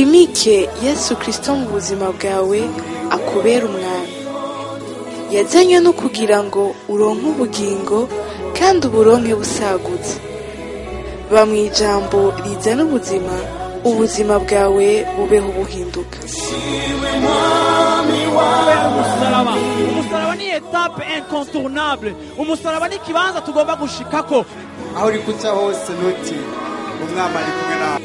wimike Yesu Kristo mu buzima bwawe akubera umwami. Yazanywe no kugira ngo uronke ubugingo kandi uburonke busagutse. Ba mu ijambo rizana ubuzima, ubuzima bwawe bubeho buhinduka. Umusaraba ni etape incontournable. Umusaraba ni kibanza tugomba gushikako. Aho uri kuca hose nuti umwami ari kumwe nawe.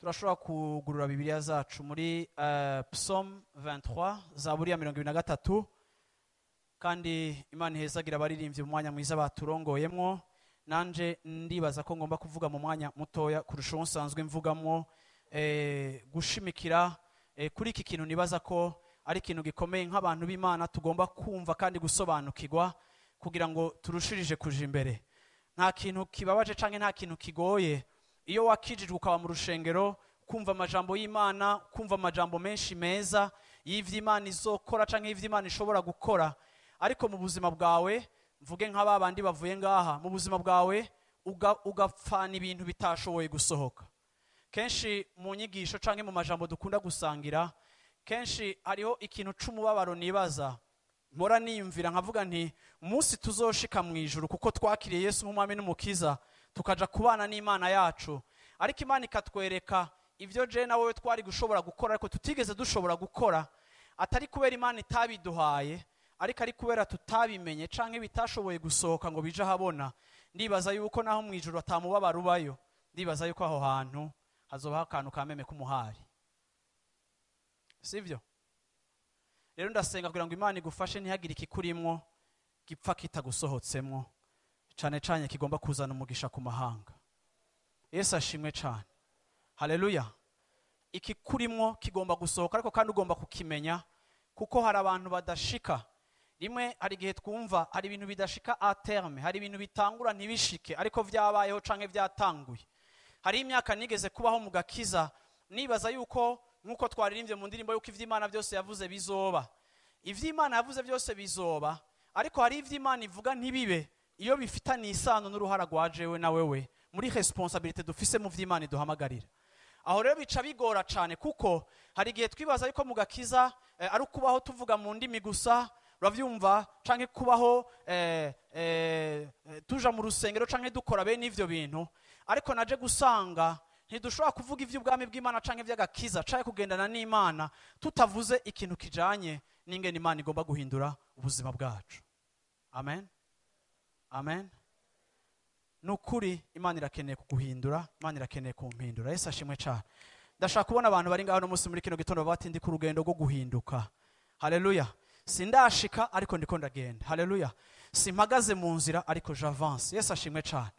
Turashobora kugurura Bibiliya zacu muri Psaumes 23 Zaburi ya 23 kandi Imana ihezagira abaririmbyi mu mwanya mwiza baturongoyemwo. Nanje ndibaza ko ngomba kuvuga mu mwanya mutoya kurusha nsanzwe mvugamwo gushimikira kuri iki kintu nibaza ko ari ikintu gikomeye nk'abantu b'Imana tugomba kumva kandi gusobanukirwa kugira ngo turushirije kuja imbere. Nta kintu kibabaje canke nta kintu kigoye iyo wakijijwe ukaba mu rushengero kumva amajambo y'Imana, kumva amajambo menshi meza y'ivy'Imana izokora canke y'ivy'Imana ishobora gukora, ariko mu buzima bwawe mvuge nk'ababandi bavuye ngaha, mu buzima bwawe ugapfana ibintu bitashoboye gusohoka. Kenshi mu nyigisho canke mu majambo dukunda gusangira, kenshi hariho ikintu c'umubabaro nibaza mpora niyumvira nkavuga nti umunsi tuzoshika mu ijuru kuko twakiriye Yesu nk'umwami n'umukiza tukaja kubana n'Imana yacu, ariko Imana ikatwereka ivyo je na wewe twari gushobora gukora ariko tutigeze dushobora gukora, atari kubera Imana itabiduhaye ariko ari kubera tutabimenye canke bitashoboye gusohoka ngo bija habona. Ndibaza yuko naho mu ijuru atamubabaro ubayo, ndibaza yuko aho hantu hazoba akantu kameme k'umuhari, sivyo? Rero ndasenga kugira ngo Imana igufashe ntihagire ikikurimwo gipfa kitagusohotsemwo, cane cane kigomba kuzana umugisha ku mahanga. Yesu ashimwe cane. Haleluya. Ikikurimwo kigomba gusohoka ariko kandi ugomba kukimenya kuko hari abantu badashika. Rimwe hari igihe twumva hari ibintu bidashika a terme, hari ibintu bitangura ntibishike ariko vyabayeho canke vyatanguye. Hari imyaka nigeze kubaho mu gakiza nibaza yuko nkuko twaririmbye mu ndirimbo yuko ivy'Imana byose yavuze bizoba. Ivy'Imana yavuze byose bizoba, ariko hari ivy'Imana ivuga ntibibe iyo bifitanye isano n'uruhara rwa jewe na wewe muri responsabilité dufise mu vy'Imana iduhamagarira. Aho rero bica bigora cane kuko hari igihe twibaza yuko mu gakiza ari ukubaho tuvuga mu ndimi gusa, uravyumva, canke kubaho tuja mu rusengero canke dukora bene ivyo bintu, ariko naje gusanga ntidushobora kuvuga ivy'ubwami bw'Imana canke ivy'agakiza canke kugendana n'Imana tutavuze ikintu kijanye n'ingene Imana igomba guhindura ubuzima bwacu. Amen. Amen. Nukuri Imana irakeneye kuguhindura, Imana irakeneye kumpindura. Yesu ashimwe cyane. Ndashaka kubona abantu bari ngaho no munsi muri kino gitondo batindi ku rugendo rwo guhinduka. Haleluya. Sindashika ariko ndiko ndagenda. Haleluya. Simpagaze mu nzira ariko j'avance. Yesu ashimwe cyane.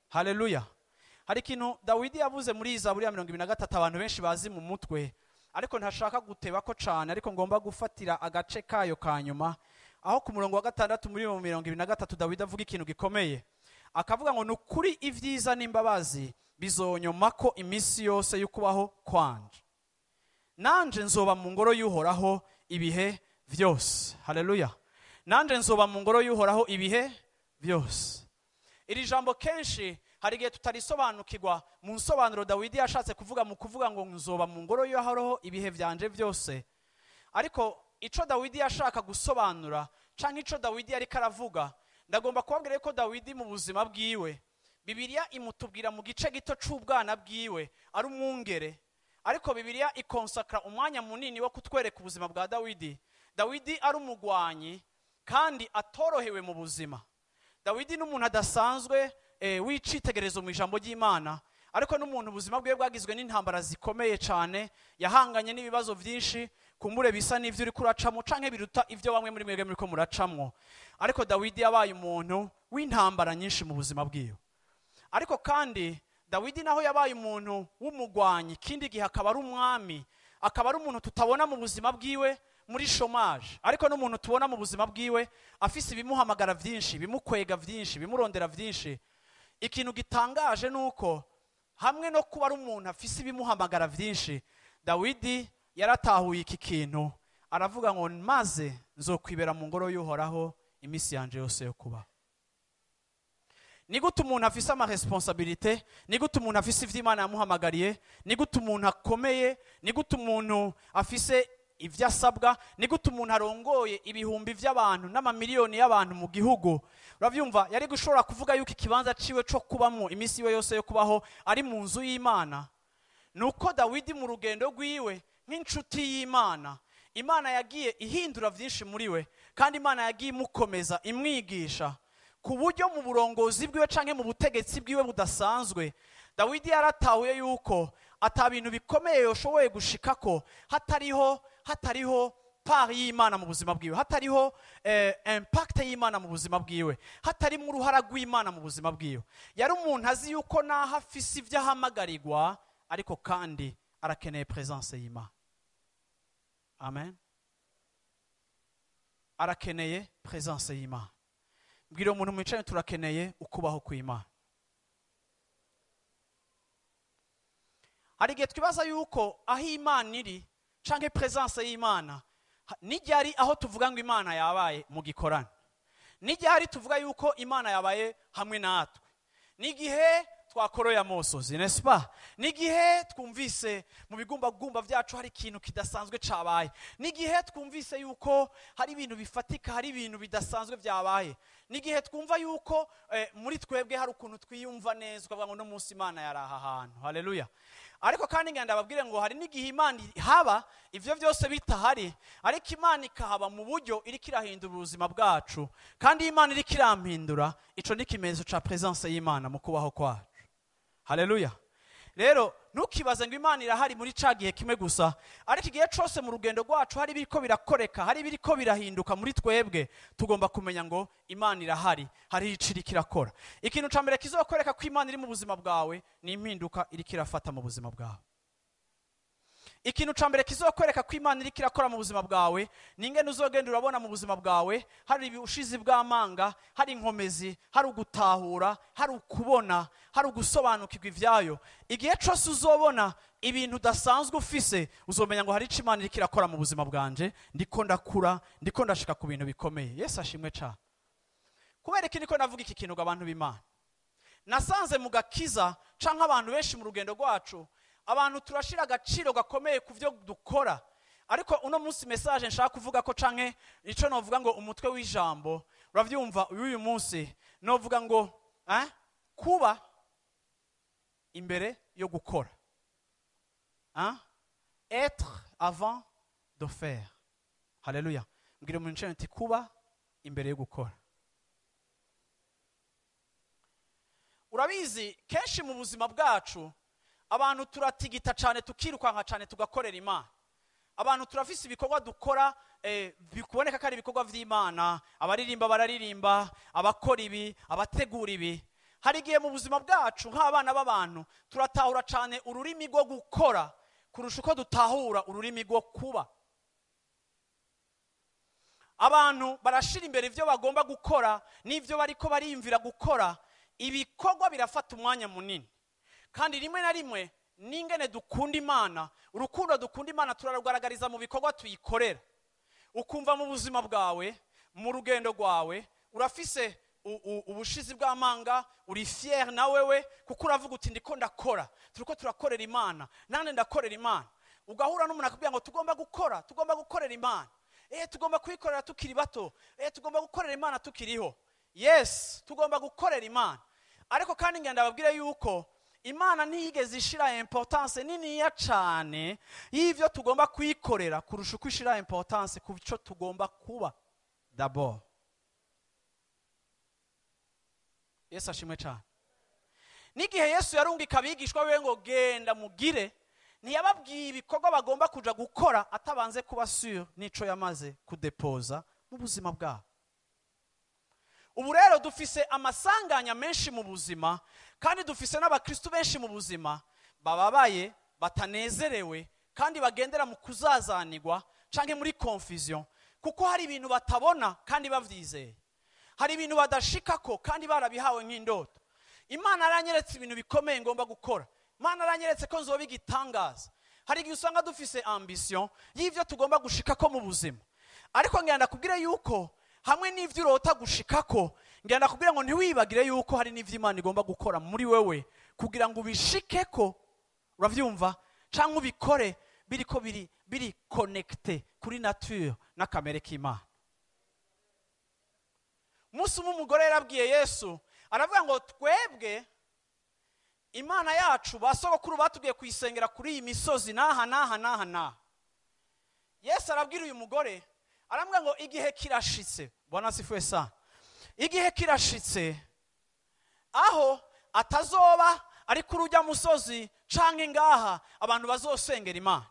Haleluya. Hari ikintu Dawidi yavuze muri Zaburi ya 23 abantu benshi bazi mu mutwe, ariko ntashaka guteba ko cyane, ariko ngomba gufatira agace kayo kanyuma. Aho ku murongo wa 6 muri 23 Dawidi avuga ikintu gikomeye. Akavuga ngo nukuri ivyiza n'imbabazi bizonyomako iminsi yose y'ukubaho kwanje. Nanje nzoba mu ngoro y'Uhoraho ibihe vyose. Haleluya. Nanje nzoba mu ngoro y'Uhoraho ibihe vyose. Iri jambo kenshi hari igihe tutarisobanukirwa mu nsobanuro Dawidi yashatse kuvuga mu kuvuga ngo nzoba mu ngoro y'Uhoraho ibihe vyanje vyose. Ariko ico Dawidi yashaka gusobanura canke ico Dawidi yari karavuga, ndagomba kubabwira ko Dawidi mu buzima bwiwe Bibiliya imutubwira mu gice gito c'ubwana bwiwe ari umwungere, ariko Bibiliya ikonsakra umwanya munini wo kutwereka ubuzima bwa Dawidi. Dawidi ari umugwanyi kandi atorohewe mu buzima. Dawidi n'umuntu adasanzwe w'icitegerezo mu ijambo ry'Imana, ariko n'umuntu ubuzima bwe bwagizwe n'intambara zikomeye cyane, yahanganye n'ibibazo byinshi kumbure bisa n'ivyo uri kuracamo canke biruta ivyo bamwe muri mwebwe muriko muracamwo. Ariko Dawidi yabaye umuntu w'intambara nyinshi mu buzima bwiwe. Ariko kandi Dawidi naho yabaye umuntu w'umugwanyi, kindi gihe akaba ari umwami, akaba ari umuntu tutabona mu buzima bwiwe muri chômage, ariko n'umuntu tubona mu buzima bwiwe afise ibimuhamagara vyinshi, bimukwega vyinshi, bimurondera vyinshi. Ikintu gitangaje nuko hamwe no kuba ari umuntu afise ibimuhamagara vyinshi, Dawidi yaratahuye iki kintu, aravuga ngo maze nzokwibera mu ngoro y'uhoraho iminsi yanje yose yo kubaho. Ni gute umuntu afise amaresponsabilite, ni gute umuntu afise ivyo Imana yamuhamagariye, ni gute umuntu akomeye, ni gute umuntu afise ivyo asabwa, ni gute umuntu arongoye ibihumbi vy'abantu n'amamiliyoni y'abantu mu gihugu. Uravyumva, yari gushobora kuvuga yuko ikibanza ciwe co kubamwo iminsi iwe yose yo kubaho ari mu nzu y'Imana. Nuko Dawidi mu rugendo rwiwe nk'inshuti y'Imana, Imana yagiye ihindura vyinshi muri we, kandi Imana yagiye imukomeza imwigisha ku buryo mu burongozi bwiwe canke mu butegetsi bwiwe budasanzwe. Dawidi yaratahuye yuko ata bintu bikomeye yoshoboye gushikako hatariho part y'Imana mu buzima bwiwe, hatariho impact y'Imana mu buzima bwiwe, hatari mu ruhara rw'Imana mu buzima bwiwe. Yari umuntu azi yuko naho afise ivyo ahamagarirwa, ariko kandi arakeneye présence y'Imana. Amen. Arakeneye présence y'Imana. Mbwira umuntu mwicane, turakeneye ukubaho kw'Imana. Hari igihe twibaza yuko aho Imana iri canke présence y'Imana n'iryari aho tuvuga ngo Imana yabaye mu gikorana, n'iryari tuvuga yuko Imana yabaye hamwe natwe, n'igihe twakoroye amosozi, n'est-ce pas? N'igihe twumvise mu bigumbagumba vyacu hari ikintu kidasanzwe cabaye, n'igihe twumvise yuko hari ibintu bifatika, hari ibintu bidasanzwe vyabaye, n'igihe twumva yuko muri twebwe hari ukuntu twiyumva neza ukavuga ngo no munsi Imana yari aha hantu. Haleluya. Ariko kandi ngenda babwire ngo hari n'igihe Imana haba ivyo vyose bitahari, ariko Imana ikahaba mu buryo iriko irahindura ubuzima bwacu, kandi Imana iriko irampindura. Ico ni ikimenyetso ca présence y'Imana mu kubaho kwacu. Haleluya. Rero ntukibaze ngo Imana irahari muri ca gihe kimwe gusa, ariko igihe cose mu rugendo rwacu hari biriko birakoreka, hari biriko birahinduka muri twebwe, tugomba kumenya ngo Imana irahari, hari ico iriko irakora. Ikintu ca mbere kizokwereka ko Imana iri mu buzima bwawe ni impinduka iriko irafata mu buzima bwawe. Ikintu ca mbere kizokwereka ko Imana iriko irakora mu buzima bwawe ni ingene uzogenda urabona mu buzima bwawe hari ubushizi bw'amanga, hari inkomezi, hari ugutahura, hari ukubona, hari ugusobanukirwa ivyayo. Igihe cose uzobona ibintu udasanzwe ufise, uzomenya ngo hari ico Imana iriko irakora mu buzima bwanje, ndiko ndakura, ndiko ndashika ku bintu bikomeye. Yesu ashimwe cane. Kubera iki niko navuga iki kintu abantu b'Imana? Nasanze mu gakiza canke abantu benshi mu rugendo rwacu, abantu turashira agaciro gakomeye ku vyo dukora, ariko uno munsi message nshaka kuvuga ko canke ico novuga ngo umutwe w'ijambo, uravyumva uyu munsi novuga ngo kuba imbere yo gukora. Être avant de faire. Haleluya. Mbwira umuntu ncane ati kuba imbere yo gukora. Urabizi kenshi mu buzima bwacu abantu turatigita cyane, tukirukanka cyane tugakorera Imana. Abantu turafise ibikorwa dukora bikuboneka ko ari ibikorwa vy'Imana, abaririmba bararirimba, abakora ibi, abategura ibi. Hari igihe mu buzima bwacu nk'abana b'abantu turatahura cyane ururimi rwo gukora kurusha uko dutahura ururimi rwo kuba. Abantu barashira imbere ivyo bagomba gukora n'ivyo bariko bariyumvira gukora, ibikorwa birafata umwanya munini. Kandi rimwe na rimwe n'ingene dukunda Imana, urukundo dukunda Imana turarugaragariza mu bikorwa tuyikorera. Ukumva mu buzima bwawe, mu rugendo rwawe, urafise ubushizi bw'amanga, uri fier na wewe kuko uravuga uti ndiko ndakora, turiko turakorera Imana, nane ndakorera Imana. Ugahura n'umuntu akubwira ngo tugomba gukorera Imana. Tugomba kuyikorera tukiri bato, tugomba gukorera Imana tukiriho. Yes, tugomba gukorera Imana. Ariko kandi ngenda babwire yuko Imana ntiyigeze ishira importance niniya cane y'ivyo tugomba kuyikorera kurusha uko ishira importance ku cyo tugomba kuba d'abord. Yesu ashimwe cane. N'igihe Yesu yarungika abigishwa biwe ngo genda mugire, ntiyababwiye ibikorwa bagomba kuja gukora atabanze kuba sûr nico yamaze kudepoza mu buzima bwabo. Ubu rero dufise amasanganya menshi mu buzima, kandi dufise n'abakristo benshi mu buzima bababaye, batanezerewe, kandi bagendera mu kuzazanirwa canke muri confusion, kuko hari ibintu batabona kandi bavyizeye, hari ibintu badashikako kandi barabihawe nk'indoto. Imana aranyeretse ibintu bikomeye ngomba gukora, Imana aranyeretse ko nzoba igitangaza. hari igihe usanga dufise ambition y'ivyo tugomba gushikako mu buzima, ariko ngenda kubwire yuko hamwe n'ivyo urota gushikako, ngenda kubwire ngo ntiwibagire yuko hari n'ivyo Imana igomba gukora muri wewe kugira ngo ubishikeko. Uravyumva? Canke ubikore biriko biri connecte kuri nature na kamere k'Imana. Musi umugore yarabwiye Yesu, aravuga ngo twebwe Imana yacu basogokuru batubwiye kuyisengera kuri iyi misozi naha. Yesu arabwira uyu mugore, aravuga ngo igihe kirashitse, Bwana asifiwe sana, igihe kirashitse aho atazoba ari kuri urya musozi canke ngaha abantu bazosengera Imana.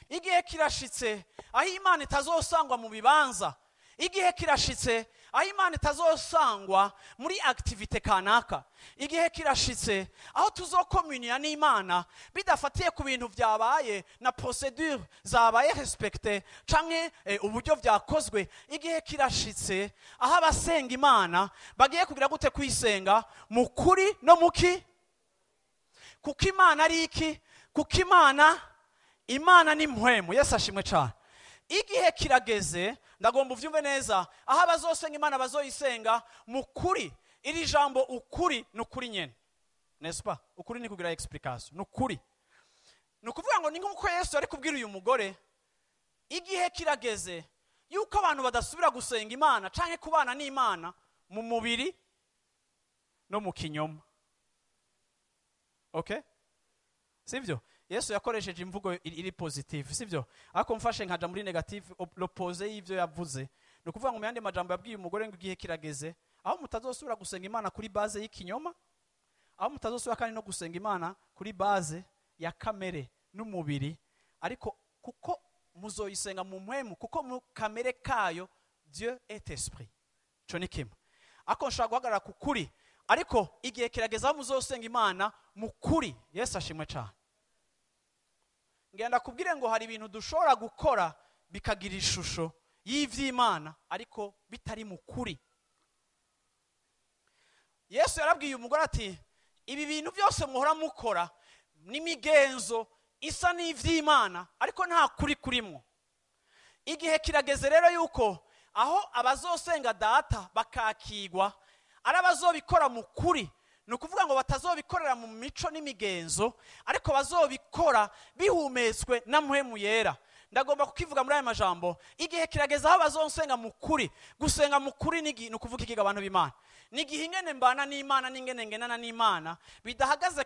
Igihe kirashitse aho Imana itazosangwa mu bibanza. Igihe kirashitse aho Imana itazosangwa muri activite kanaka. Igihe kirashitse aho tuzokomunia n'Imana bidafatiye ku bintu vyabaye na procedure zabaye respecte canke uburyo vyakozwe. Igihe kirashitse aho abasenga Imana bagiye kugira gute kwisenga mu kuri no muki. Kuko Imana ari iki? Kuko Imana ni mpwemu. Yesu ashimwe cyane. Igihe kirageze, ndagomba uvyumve neza, aho abazosenga Imana bazoyisenga mu kuri. Iri jambo ukuri ni ukuri nyene, n'est-ce pas? Ukuri ni kugira explication, ni ukuri. Ni ukuvuga ngo ni nk'uko Yesu ari kubwira uyu mugore, igihe kirageze yuko abantu badasubira gusenga Imana canke kubana n'Imana mu mubiri no mu kinyoma. Okay? Sivyo? Yesu yakoresheje imvugo iri positive, sivyo? Ako mfashe nkaja muri negative l'opposé y'ivyo yavuze. No kuvuga ngo mu yandi majambo yabwiye umugore ngo igihe kirageze aho mutazosubira gusenga Imana kuri base y'ikinyoma, aho mutazosubira kandi no gusenga Imana kuri base ya kamere n'umubiri, ariko kuko muzoyisenga mu mpwemu, kuko mu kamere kayo Dieu est esprit. Ico ni kimwe. Ako nshaka guhagarara ku kuri, ariko igihe kirageze aho muzosenga Imana mu kuri. Yesu ashimwe cyane. Ngenda kubwire ngo hari ibintu dushobora gukora bikagira ishusho y'ivy'Imana ariko bitari mu kuri. Yesu yarabwiye umugore ati, ibi bintu byose muhora mukora n'imigenzo isa n'ivy'Imana ariko nta kuri kurimwo. Igihe kirageze rero yuko aho abazosenga data bakakigwa ari abazobikora mu kuri. Ni ukuvuga ngo batazobikorera mu mico n'imigenzo, ariko bazobikora bihumetswe na mpwemu yera. Ndagomba kukivuga muri aya majambo, igihe kirageze aho bazonsenga mu kuri. Gusenga mu kuri ni ukuvuga iki abantu b'Imana? Ni igihe ingene mbana n'Imana n'ingene ngenana n'Imana bidahagaze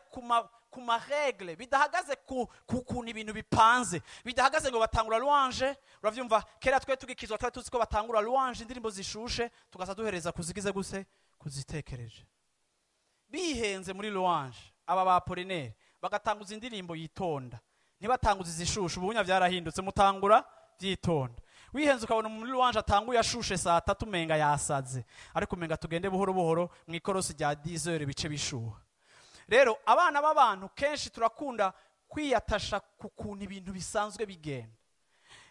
ku maregle, bidahagaze ku kuntu ibintu bipanze, bidahagaze ngo batangura louange. Uravyumva? Kera twe tugikizwa twari tuzi ko batangura louange, indirimbo zishushe, tugaza duhereza kuzigize guse kuzitekereje. Bihenze muri louange aba ba Apollinaire bagatanguza indirimbo yitonda, ntibatanguza izishushu. Ubunya byarahindutse, mutangura byitonda. Wihenze ukabona muri louange atanguye ashushe saa 3 menga yasaze, ariko menga tugende buhoro buhoro mu ikorosi rya 10h bice bishuha. Rero abana b'abantu kenshi turakunda kwiyatasha ku kuntu ibintu bisanzwe bigenda.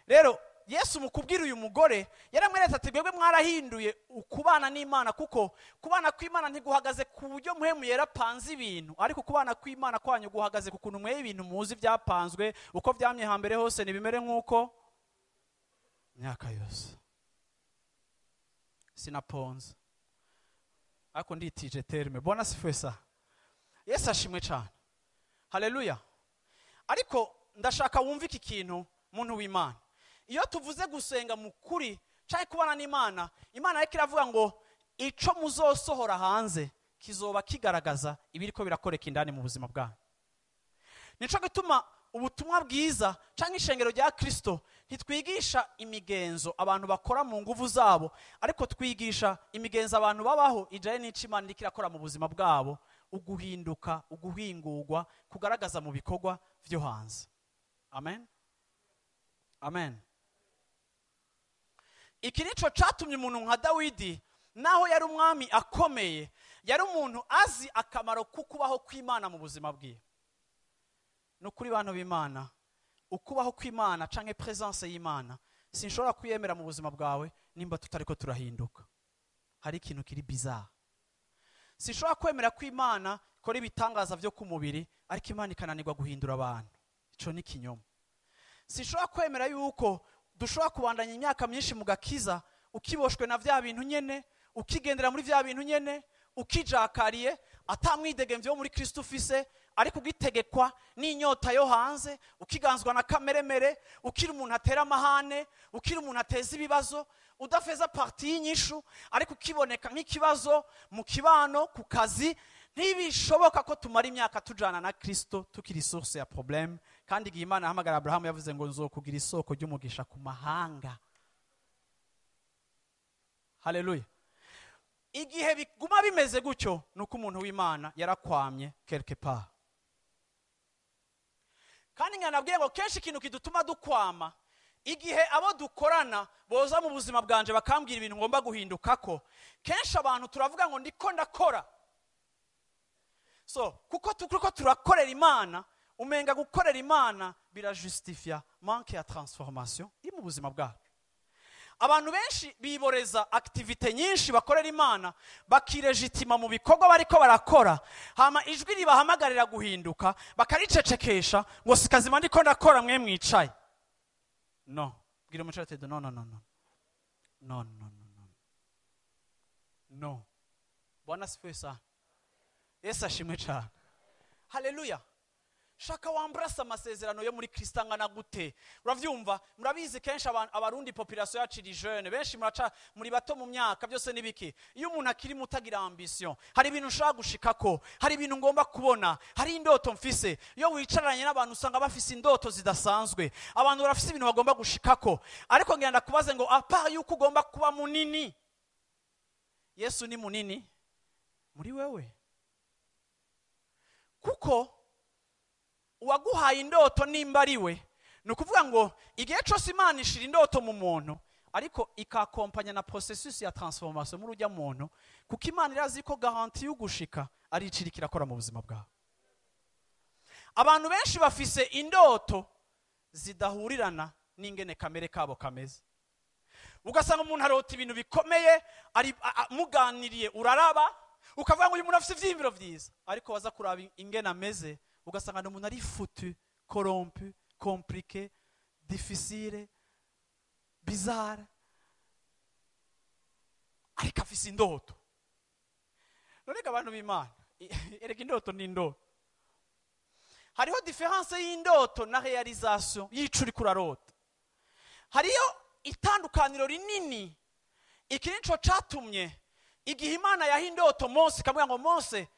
Rero Yesu mukubwira uyu mugore yaramweretse ati, gwebwe mwarahinduye ukubana n'Imana, kuko kubana kw'Imana ntiguhagaze ku buryo mpwemu yarapanze ibintu, ariko kubana kw'Imana kwanyu guhagaze ku kuntu mwe ibintu muzi byapanzwe uko byamye hambere hose nibimere nk'uko myaka yose. Sinaponze ariko nditije terme. Bwana asifiwe sana. Yesu ashimwe cyane. Haleluya. Ariko ndashaka wumve iki kintu muntu w'Imana. Iyo tuvuze gusenga mu kuri cyangwa kubana n'Imana, Imana yake iravuga ngo ico muzosohora hanze kizoba kigaragaza ibiriko birakoreka indani mu buzima bwanyu. Nico gituma ubutumwa bwiza cyangwa ishengero rya Kristo ntitwigisha imigenzo abantu bakora mu nguvu zabo, ariko twigisha imigenzo abantu babaho ijaye n'ico Imana ikirakora mu buzima bwabo, uguhinduka, uguhingurwa kugaragaza mu bikorwa byo hanze. Amen. Amen. Iki nico catumye umuntu nka Dawidi, naho yari umwami akomeye, yari umuntu azi akamaro kukubaho kw'Imana mu buzima bwiwe. No kuri bantu b'Imana, ukubaho kw'Imana canke présence y'Imana sinshobora kwiyemera mu buzima bwawe nimba tutariko turahinduka. Hari ikintu kiri bizarre. Sinshobora kwemera kw'Imana ikora ibitangaza byo ku mubiri ariko Imana ikananirwa guhindura abantu. Ico ni kinyoma. sinshobora kwemera yuko dushobora kubandanya imyaka myinshi mu gakiza ukiboshwe na vya bintu nyene, ukigendera muri vya bintu nyene, ukijakariye atamwidegemvye wo muri Kristo ufise, ariko ugitegekwa n'inyota yo hanze, ukiganzwa na kameremere, ukiri umuntu atera amahane, ukiri umuntu ateza ibibazo, udafeza parti y'inyishu, ariko ukiboneka nk'ikibazo mu kibano, ku kazi. Ntibishoboka ko tumara imyaka tujana na Kristo tukiri source ya problème, kandi igihe Imana ahamagara Abrahamu yavuze ngo nzokugira isoko ry'umugisha ku mahanga. Haleluya. Igihe biguma bimeze gutyo, nuko umuntu w'Imana yarakwamye quelque part. Kandi nganabwiye ngo kenshi ikintu kidutuma dukwama, igihe abo dukorana boza mu buzima bwanje bakambwira ibintu ngomba guhindukako, kenshi abantu turavuga ngo ndiko ndakora. So, kuko turakorera Imana, umenga gukorera Imana birajustifia manque ya transformation iri mu buzima bwacu. Abantu benshi biboreza activite nyinshi bakorera Imana, bakiregitima mu bikorwa bariko barakora, hama ijwi ribahamagarira guhinduka bakaricecekesha ngo sikazima ndiko ndakora mwe mwicaye. No, bwira umucate no. No. Bwana sifiwe sana. Yesu ashimwe cyane. Haleluya. Shaka wambrasa amasezerano yo muri Kristo angana gute. Uravyumva? Murabizi kenshi abarundi population yacu iri jeune, benshi muraca muri bato mu myaka, byose nibiki. Iyo umuntu akiri mutagira ambition, hari ibintu ushaka gushikako, hari ibintu ngomba kubona, hari indoto mfise. Iyo wicaranye n'abantu usanga bafise indoto zidasanzwe. Abantu barafise ibintu bagomba gushikako. Ariko ngenda kubaze ngo apart yuko ugomba kuba munini, Yesu ni munini muri wewe. Kuko uwaguhaye indoto nimba ari we, ni ukuvuga ngo igihe cyose Imana ishira indoto mu muntu, ariko ikakompanya na processus ya transformation muri ujya muntu, kuko Imana irazi ko garanti y'ugushika ari icirikira akora mu buzima bwawe. Abantu benshi bafise indoto zidahurirana n'ingene kamere kabo kameze. Ugasanga umuntu arota ibintu bikomeye, ari muganiriye uraraba, ukavuga ngo uyu muntu afise ivyimviro vyiza, ariko waza kuraba ingene ameze, ugasanga ni umuntu ari foutu, corrompu, compliqué, difficile, bizarre, ariko afise indoto. Nonega abantu b'Imana, erega indoto ni indoto. Hariho différence y'indoto na réalisation y'icuri kurarota. Hariyo itandukaniro rinini. Iki nico catumye igihe Imana yaha indoto Mose, kamubwira ngo Mose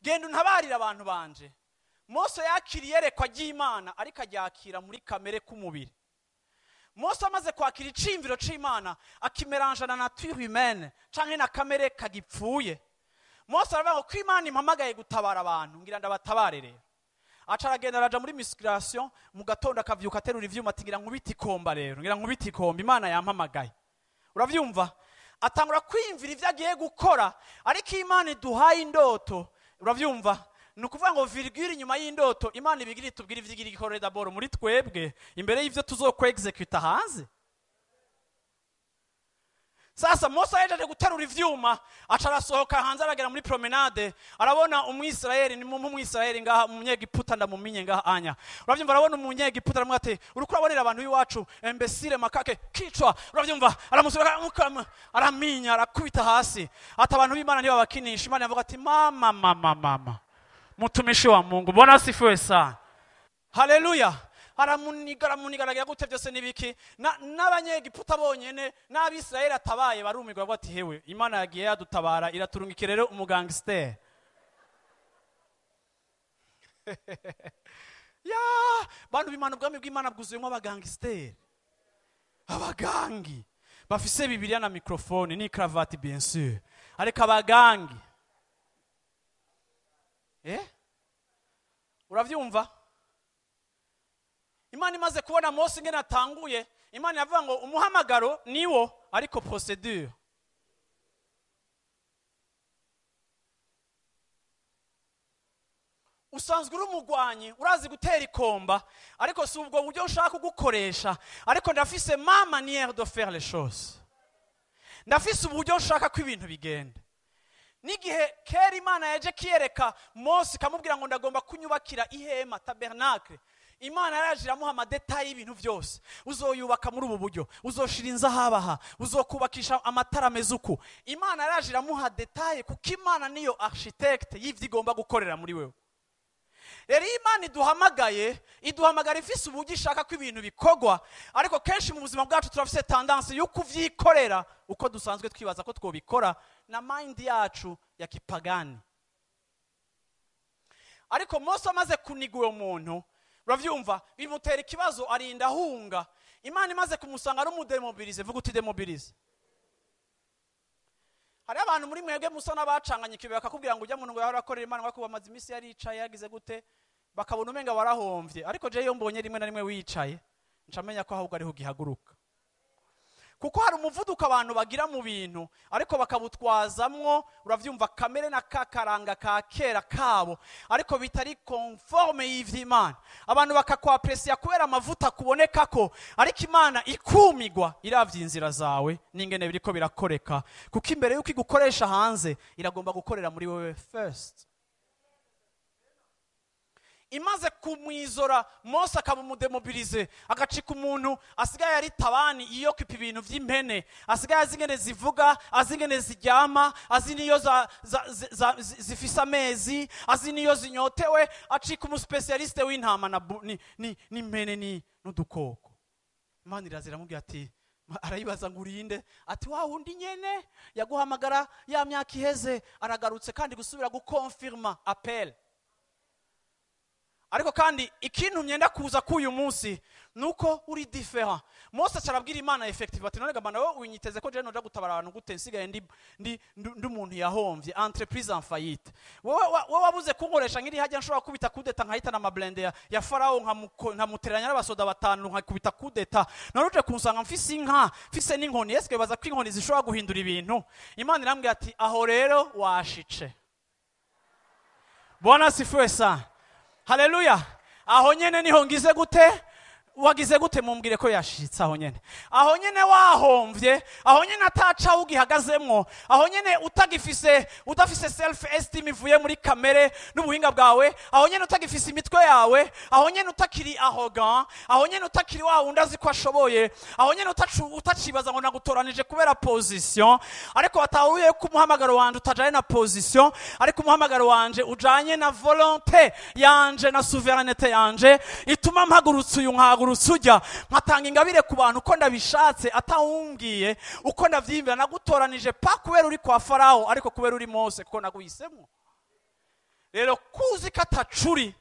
genda untabarira abantu banje. Mose yakiriye yerekwa ry'Imana, ariko aryakira muri kamere k'umubiri. Mose amaze kwakira icimviro c'Imana, akimeranjana na nature humaine canke na kamere kagipfuye. Mose aravuga ko Imana impamagaye gutabara abantu, ngira ndabatabare rero. Aca aragenda araja muri musculation, mu gatondo akavyuka aterura ivyuma ati ngira nkubita ikomba rero, ngira nkubita ikomba, Imana yampamagaye. Uravyumva? Atangura kwiyumvira ivyo agiye gukora, ariko Imana iduhaye indoto. Uravyumva? Nukuvuga ngo virgule inyuma y'indoto, Imana ibigira itubwira ivyigira igikorera d'abord muri twebwe, imbere y'ivyo tuzokweexecute hanze. Sasa Mose yaje guterura ivyuma, aca arasohoka hanze aragera muri promenade, arabona umwisraeli, ni umwisraeli ngaha umunyegiputa ndamuminye ngaha anya. Uravyumva? Arabona umunyegiputa aramwe ati uriko urabonera abantu b'iwacu imbesire makake kicwa. Uravyumva? Aramusubira araminya, arakubita hasi. Ati abantu b'Imana niba bakinisha. Imana yavuga ati mama mutumishi wa Mungu, Bwana asifiwe sana. Haleluya. Aramunigaragira gute byose nibiki, n'abanyegiputa bonyene n'Abisirayeli atabaye barumirwa bati hewe Imana yagiye yadutabara iraturungikira rero umugangster. Ya bantu b'Imana, ubwami bw'Imana bwuzuyemo abagangster, abagangi bafise Bibiliya na microphone ni cravate bien sûr, ariko abagangi uravyumva? Imana imaze kubona Mose ngene atanguye, Imana yavuga ngo umuhamagaro niwo, ariko procedure. Usanzwe uri umugwanyi, urazi gutera ikomba, ariko si ubwo buryo ushaka kugukoresha, ariko ndafise ma manière de faire les choses. Ndafise uburyo ushaka ko ibintu bigenda. Nigihe kera Imana yaje kiyereka Mose, kamubwira ngo ndagomba kunyubakira ihema, tabernacle. imana yaraje iramuha amadetayi y'ibintu byose. Uzoyubaka muri ubu buryo, uzoshira inzahabu aha, uzokubakisha amatara ameze uku. Imana yaraje iramuha detaye kuko imana niyo architecte y'ivyo igomba gukorera muri wewe. Rero imana iduhamagara ifise uburyo ishaka ko ibintu bikogwa, ariko kenshi mu buzima bwacu turafise tendance yo kuvyikorera uko dusanzwe twibaza ko twobikora na mind yacu ya kipagani. Ariko Mose amaze kuniga uwo muntu, uravyumva, bimutera ikibazo, arinda ahunga. Imana imaze kumusanga ari umudemobilize. Vuga uti demobilize. Hari abantu muri mwebwe musa n'abacanganye ikibe bakakubwira ngo ujya muntu ngo yahora akorera Imana ngo amazi imisi yari yicaye yagize gute, bakabona umenga warahomvye. Ariko je iyo mbonye rimwe na rimwe wicaye ncamenya ko ahubwo ariho gihaguruka, kuko hari umuvuduko abantu bagira mu bintu ariko bakabutwazamwo, uravyumva, kamere na kakaranga ka kera kabo, ariko bitari conforme y'ivy'Imana. Abantu bakakwapresiya kubera amavuta kuboneka ko, ariko Imana ikumigwa iravye inzira zawe n'ingene biriko birakoreka, kuko imbere yuko igukoresha hanze iragomba gukorera muri wewe first. Imaze kumwizora, Mose akaba umudemobilize, agacika umuntu asigaye ari tabani iyo kipa ibintu vy'impene, asigaye azingene zivuga, azingene ziryama, azi niyo zifise amezi, azi niyo zinyotewe, acika umuspecialiste w'intama n'impene n'udukoko. Imana irazira mubwira ati, arayibaza ngo urinde, ati wa wundi nyene yaguhamagara ya myaka iheze aragarutse kandi gusubira gukonfirma appel. Ariko kandi ikintu myenda kuza k'uyu munsi nuko uri different. Mose arabwira Imana effective ati none gabana wowe unyiteze ko je noja gutabara abantu gute nsigaye ndi umuntu yahomvye, entreprise en faillite. Wowe wabuze kunkoresha nkiri hajya nshobora kubita kudeta nkahita na mablende ya Farao nkamuteranya n'abasoda batanu nkakubita kudeta. Naruje kunsanga mfise inka, mfise n'inkoni. Eske baza ko inkoni zishobora guhindura ibintu? Imana irambwira ati aho rero washice. Bwana sifiwe sana. Haleluya. Aho nyene niho ngize gute? Wagize gute mumbwire ko yashitse aho nyene. Aho nyene wahomvye, aho nyene ataca ugihagazemwo, aho nyene udafise self esteem ivuye muri kamere n'ubuhinga bwawe, aho nyene utagifise imitwe yawe, aho nyene utakiri arrogant, aho nyene utakiri wa wundi azi ko ashoboye, aho nyene utacibaza ngo nagutoranije kubera position, ariko watahuye ko umuhamagaro wanje utajanye na position, ariko umuhamagaro wanje ujanye na volonté yanje na souveraineté yanje, ituma mpagurutse uyu urusujya nkatanga ingabire ku bantu uko ndabishatse atawumbwiye uko ndavyimbira. Nagutoranije pa kubera uri kwa Farao, ariko kubera uri Mose kuko naguhisemo. Rero kuzi katacuri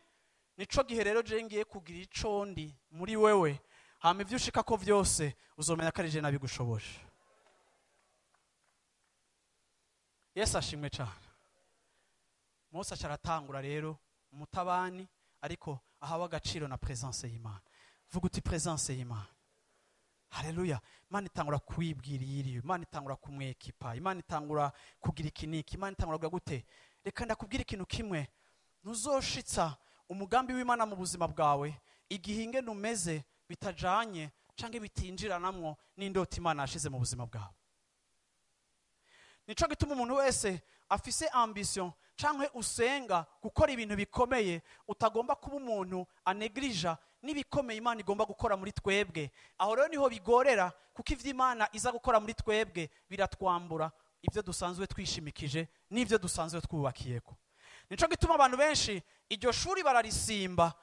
nico gihe rero je ngiye kugira ico ndi muri wewe, hama ivyo ushika ko vyose uzomenya ko ari je nabigushoboje. Yesu ashimwe cyane. Mose acaratangura rero umutabani, ariko ahawa agaciro na présence y'Imana. Vuga uti présence y'Imana. Haleluya. Imana itangura kwibwira iriyo, Imana itangura kumwekipa, Imana itangura kugira ikiniki, Imana itangura gute. Reka ndakubwira ikintu kimwe, nuzoshitsa umugambi w'Imana mu buzima bwawe igihe ingene umeze bitajanye canke bitinjiranamwo n'indota Imana yashize mu buzima bwawe. Nico gituma umuntu wese afise ambition canke usenga gukora ibintu bikomeye utagomba kuba umuntu anegrija nibikomeye Imana igomba gukora muri twebwe. Aho rero niho bigorera, kuko ivyo Imana iza gukora muri twebwe biratwambura ivyo dusanzwe twishimikije n'ivyo dusanzwe twubakiyeko. Nico gituma abantu benshi iryo shuri bararisimba,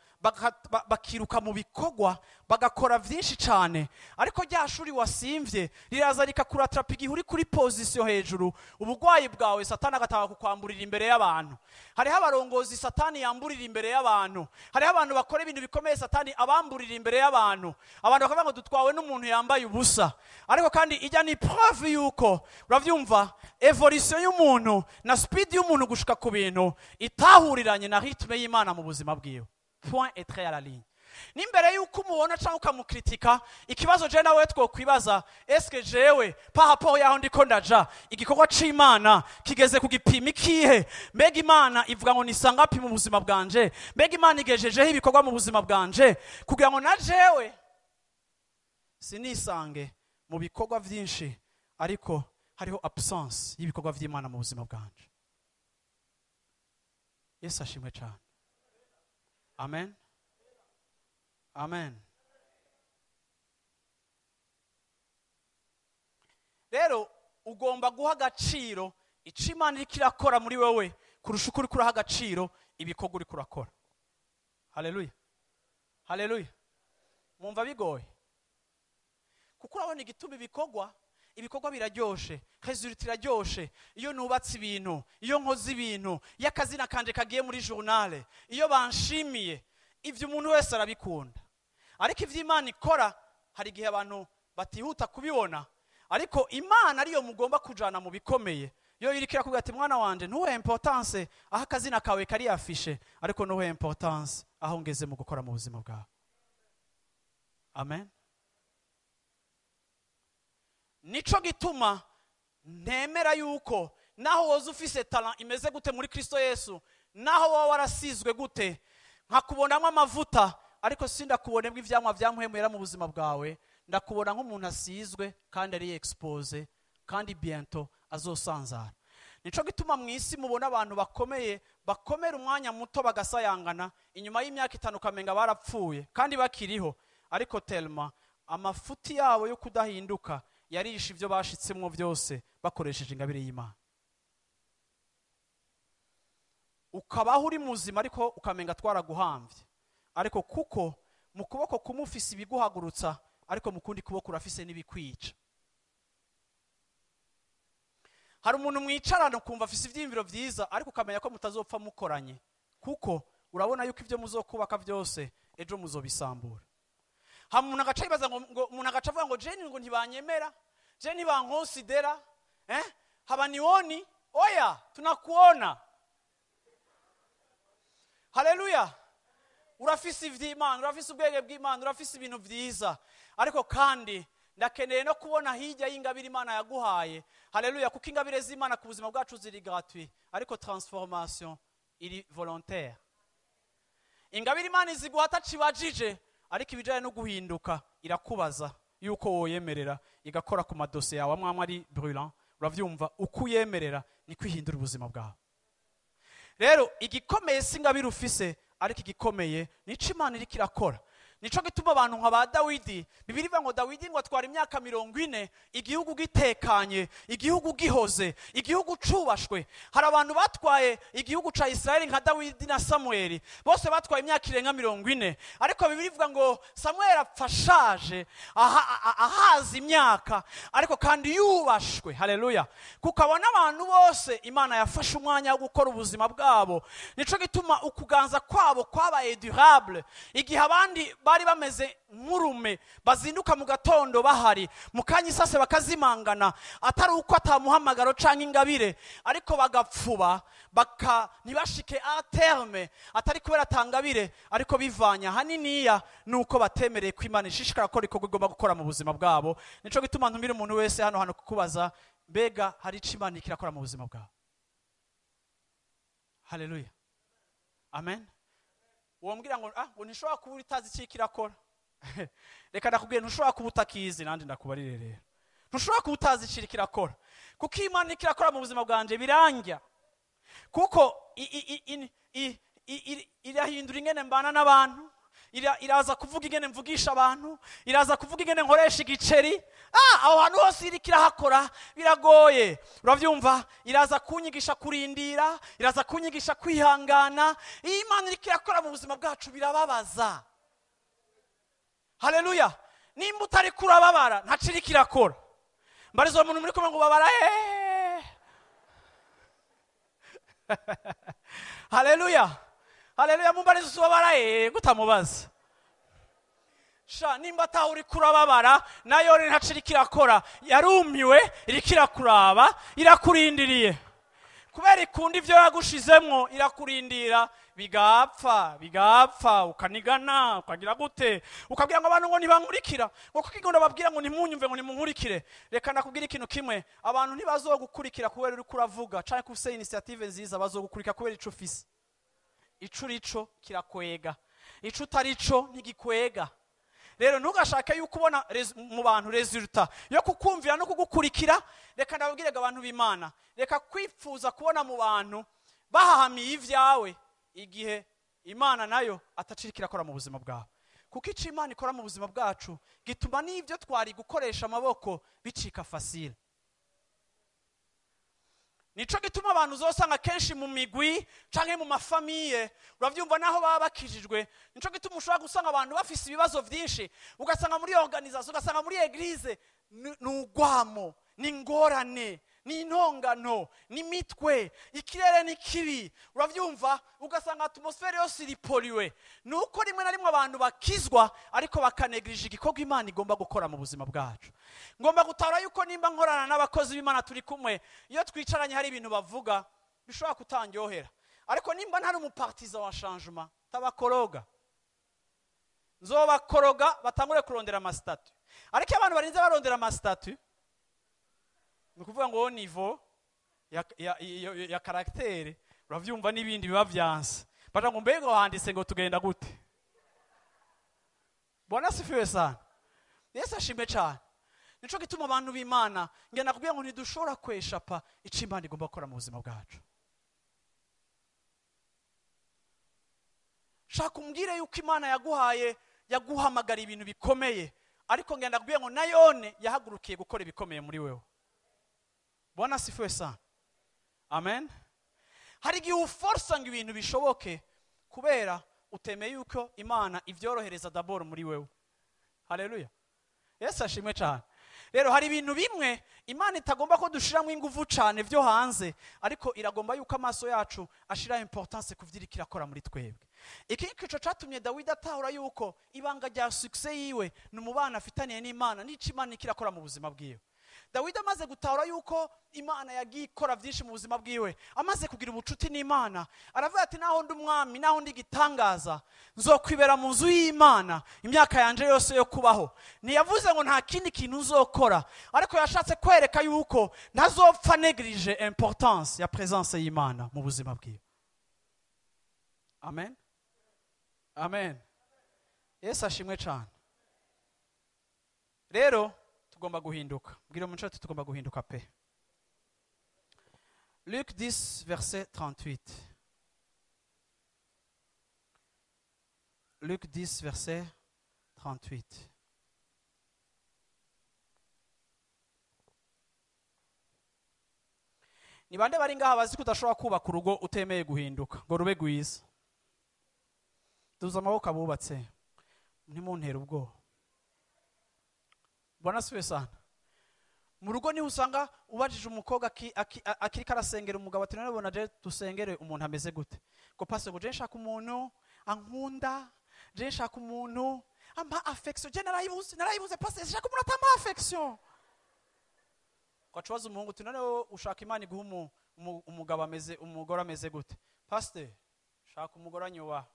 bakiruka mu bikogwa, bagakora vyinshi cyane, ariko rya shuri wasimvye riraza rikakuratrapa igihe uri kuri position hejuru. Ubugwayi bwawe Satani agatanga kukwamburira imbere y'abantu. Hariho abarongozi Satani yamburira imbere y'abantu, hariho abantu bakora ibintu bikomeye Satani abamburira imbere y'abantu. Abantu bakavuga ngo dutwawe n'umuntu yambaye ubusa, ariko kandi ijya ni preuve yuko, uravyumva, evolution y'umuntu na speed y'umuntu gushika ku bintu itahuriranye na rythme y'Imana mu buzima bwiwe. Point est très à la ligne. Nimbere yuko umubona cyangwa ukamukritika, ikibazo je nawe twokwibaza, eske jewe pa rapport yaho ndiko ndaja igikorwa c'Imana kigeze ku gipimo ikihe? Mbega Imana ivuga ngo nisangapi mu buzima bwanje? Mbega Imana igejejeho ibikorwa mu buzima bwanje kugira ngo na jewe sinisange mu bikorwa vyinshi ariko hariho absence y'ibikorwa vy'Imana mu buzima bwanje. Yesu ashimwe cyane. Amen. amen. Rero ugomba guha agaciro icyo Imana iriko irakora muri wowe kurusha uko uriko uraha agaciro ibikorwa uriko urakora. Haleluya, haleluya. Mwumva bigoye? Kuko urabona igituma ibikorwa biraryoshe, resultat iraryoshe. Iyo nubatse ibintu, iyo nkoze ibintu, iyo akazina kanje kagiye muri journal, iyo banshimiye, ivyo umuntu wese arabikunda. Ariko ivyo Imana ikora hari igihe abantu batihuta kubibona, ariko Imana ariyo mugomba kujana mu bikomeye. Yo iriko irakubwira ati mwana wanje ntuhe importance aho akazina kawe kari afishe, ariko ntuhe importance aho ngeze mu gukora mu buzima bwawe. Amen. Nico gituma ntemera yuko naho woza ufise talent imeze gute muri Kristo Yesu, naho wowe warasizwe gute, nkakubonamo amavuta, ariko sindakubonemo ivyamwa vyamuhemera mu buzima bwawe, ndakubona nk'umuntu asizwe kandi ari expose kandi bientôt azosanzara. Nico gituma mwisi mubona abantu bakomera umwanya muto bagasayangana, inyuma y'imyaka 5 kamenga barapfuye kandi bakiriho, ariko telma amafuti yabo yo kudahinduka yarisha ivyo bashitsemwo byose bakoresheje ingabire y'Imana. Ukabaho uri muzima ariko ukamenga twaraguhamvye, ariko kuko mu kuboko kumufise ibiguhagurutsa, ariko mu kundi kuboko urafise n'ibikwica. Hari umuntu mwicarana ukumva afise ivyimviro vyiza, ariko ukamenya ko mutazopfa mukoranye, kuko urabona yuko ivyo muzokubaka byose ejo muzobisambura. Umuntu agaca yibaza ngo umuntu agaca avuga ngo jeni ngo ntibanyemera, jeni bankonsidera, habanioni, oya tunakuona. Haleluya. Urafise ivy'Imana, urafise ubwenge bw'Imana, urafise ibintu vyiza, ariko kandi ndakeneye no kubona hirya y'ingabire Imana yaguhaye. Haleluya. Kuko ingabire z'Imana ku buzima bwacu ziri gratuit, ariko transformation iri volontaire. Ingabire Imana iziguha atacibajije, ariko ibijanye no guhinduka irakubaza yuko woyemerera igakora ku madose yawe amwe ari brûlant. Uravyumva, uko uyemerera ni kwihindura ubuzima bwawe. Rero igikomeye singabire ufise, ariko igikomeye nico Imana iriko irakora. Nico gituma abantu nka ba Dawidi, Bibiliya ivuga ngo Dawidi ngo atwara imyaka 40 igihugu gitekanye, igihugu gihoze, igihugu cubashwe. Hari abantu batwaye igihugu ca Israeli nka Dawidi na Samuel, bose batwaye imyaka irenga 40, ariko Bibiliya ivuga ngo Samuel apfashaje ahaza imyaka, ariko kandi yubashwe. Haleluya. Kukabona abantu bose Imana yafashe umwanya wo gukora ubuzima bwabo. Nico gituma ukuganza kwabo kwabaye durable, igihe abandi bari bameze nk'urume bazinduka mu gatondo bahari, mukanya isase bakazimangana, atari uko atamuhamagaro canke ingabire, ariko bagapfuba ntibashike a terme, atari kubera atangabire, ariko bivanya haniniya nuko batemereye ko Imana ishishikara ko ikorwa igomba gukora mu buzima bwabo. Nico gituma ntumira umuntu wese hano kukubaza, mbega hari ico Imana ikirakora mu buzima bwawe? Haleluya, amen. Uwambwira ngo nishobora kuba utazi iki kirakora, reka nakubwiye ntushobora kuba utakizi, nandi ndakubarire rero ntushobora kuba utazi iki kirakora, kuko Imana ikirakora mu buzima bwanje birangya, kuko irahindura ingene mbana n'abantu, iraza kuvuga ingene mvugisha abantu, iraza kuvuga ingene nkoresha igiceri. Aho hantu hose iriko irahakora biragoye. Uravyumva? Iraza kunyigisha kurindira, iraza kunyigisha kwihangana. Imana iriko irakora mu buzima bwacu birababaza. Haleluya. Nimba utari kurababara ntaco iriko irakora. Mbarizo umuntu muri kumwe ngo babara Haleluya. Haleluya. Mumbarizo subabara gutamubaza. Nimba uri kurababara nayo ntaco iriko irakora, yarumiwe, iriko irakuraba, irakurindiriye. Kubera ikunda ivyo yagushizemwo, irakurindira, bigapfa ukanigana, ukagira gute, ukabwira ngo abantu ngo ntibankurikira, ngo kuko igenda babwira ngo ntimunyumve ngo nimunkurikire. Reka nakubwira ikintu kimwe, abantu ntibazogukurikira kubera uri kuravuga canke kufise initiative nziza, bazogukurikira kubera ico ufise. Ico urico kirakwega, ico utarico ntigikwega. Rero ntugashake yuko ubona mu bantu resultat yo kukumvira no kugukurikira. Reka ndababwire abantu b'Imana, reka kwipfuza kubona mu bantu bahahamiye ivyawe, igihe Imana nayo atacirikira akora mu buzima bwawe. kuko icyo Imana ikora mu buzima bwacu gituma n'ibyo twari gukoresha amaboko bicika fasile. Nico gituma abantu uzosanga kenshi mu migwi canke mu mafamiye uravyumva naho baba bakijijwe. Nico gituma ushobora gusanga abantu bafise ibibazo vyinshi, ugasanga muri organisation, ugasanga muri eglise n'ugwamo, n'ingorane, n'intongano, n'imitwe, ikirere ni kibi. Uravyumva ugasanga atmosphere yose iripoliwe. Nuko rimwe na rimwe abantu bakizwa ariko bakanegrije igikorwa Imana igomba gukora mu buzima bwacu. Ngomba gutara yuko nimba nkorana n'abakozi b'Imana turi kumwe, iyo twicaranye hari ibintu bavuga bishobora kutandyohera, ariko nimba ntari umupartisan wa changement tabakoroga, nzobakoroga batangure kurondera amasitatu. Ariko abantu barinze barondera amasitatu, nukuvuga ngo niveau ya karaktere, uravyumva n'ibindi biba vyanse. Bata ngo mbego handitse ngo tugenda gute? Bwana sifiwe sana. Yesu ashimwe cyane. Nico gituma abantu b'Imana ngenda kubwira ngo ntidushobora kweshapa icyo Imana igomba gukora mu buzima bwacu. Shaka umbwire yuko Imana yaguhamagara ibintu bikomeye, ariko ngenda kubwira ngo nayone yahagurukiye gukora ibikomeye muri wewe. Bwana sifiwe sana. Amen. Hari igihe uforsa ngo ibintu bishoboke kubera utemeye yuko Imana ivyorohereza d'abord muri wewe. Haleluya. Yesu ashimwe cyane. Rero hari ibintu bimwe Imana itagomba ko dushiramo ingufu cyane byo hanze, ariko iragomba yuko amaso yacu ashira importance kuvyirika irakora muri twebwe. Iki kico catumye Dawidi atahura yuko ibanga rya success yiwe n'umubana afitaniye n'Imana n'ico Imana ikirakora mu buzima bwiwe. Dawidi amaze gutahura yuko Imana yagiye ikora byinshi mu buzima bwiwe, amaze kugira ubucuti n'Imana, aravuga ati naho ndi umwami, naho ndi gitangaza, nzokwibera mu nzu y'Imana imyaka yanje yose yo kubaho. Ntiyavuze ngo nta kindi kintu uzokora, ariko yashatse kwereka yuko ntazopfa neglige importance ya présence y'Imana mu buzima bwiwe. Amen. Amen. Yesu ashimwe cyane. Rero tugomba guhinduka. Bwira umuntu ati tugomba guhinduka pe. Luc 10 verset 38. Luc 10 verset 38. Ni bande bari ngaha bazi kudashobora kubaka urugo utemeye guhinduka ngo rube gwiza? Tuza amaboko abubatse ntimuntera ubwoba. Bwana siwe sana. Mu rugo niho usanga ubajije umukobwa akiri karasengera umugabo ati none je dusengere umuntu ameze gute? Ko pastor je nshaka umuntu ankunda, je nshaka umuntu ampa affection, je narayibuze pastor nshaka umuntu atamba affection. Kwa chwaza umuhungu ati none ushaka Imana iguha umugabo ameze, umugore ameze gute? Pastor shaka umugore anyuba.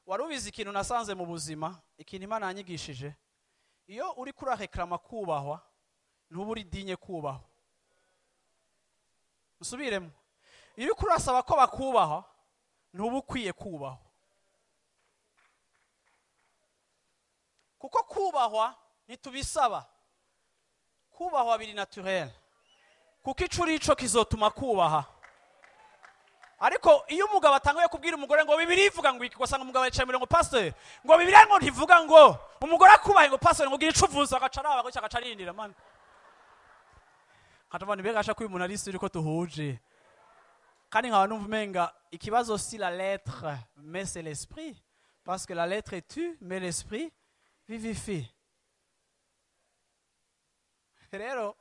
Warubizi ikintu nasanze mu buzima, ikintu Imana yanyigishije, iyo uri kuri reklama kubahwa ntuba uri dinye kubahwa. Musubiremo, iyo uri kurasaba ko bakubahwa ntuba ukwiye kubahwa. Kuko kubahwa ntitubisaba, kubahwa biri naturel, kuko ico urico kizotuma kubaha. Ariko iyo umugabo atanguye kubwira umugore ngo Bibiliya ivuga ngo ikigosanga umugabo yicaye ngo pastor ngo Bibiliya ngo ntivuga ngo umugore akubahe ngo pastor ngo gira icuvuza agacaraba ngo cyagacarindira man. Katabani bega asha kwimuntu ari suri ko tuhuje. Kandi nkaba numva umenga ikibazo si la lettre mais c'est l'esprit, parce que la lettre tue mais l'esprit vivifie. Rero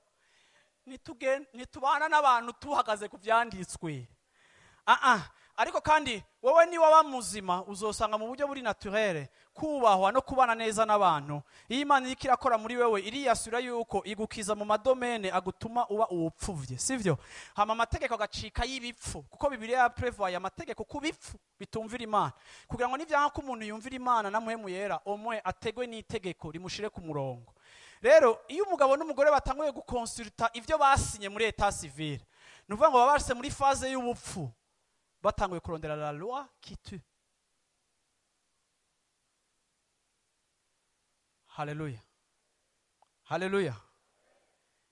nitubana n'abantu tuhagaze ku vyanditswe. Ariko kandi wowe ni waba muzima uzosanga mu buryo buri naturel kubahwa no kubana neza n'abantu. Iyo Imana ikirakora muri wewe iriyasura yuko igukiza mu madomene agutuma uba uwupfuvye, sivyo? Hama amategeko agacika y'ibipfu, kuko Bibiliya ya prevoit amategeko ku bipfu bitumvira Imana, kugira ngo nivyanga ko umuntu yumvira Imana na muhemu yera omwe ategwe n'itegeko rimushire ku murongo. Rero iyo umugabo n'umugore batanguye gukonsulta ivyo basinye muri etat civil, nuvuga ngo babashse muri phase y'ubupfu, batanguye kurondera la loi qui tue. Haleluya. Haleluya.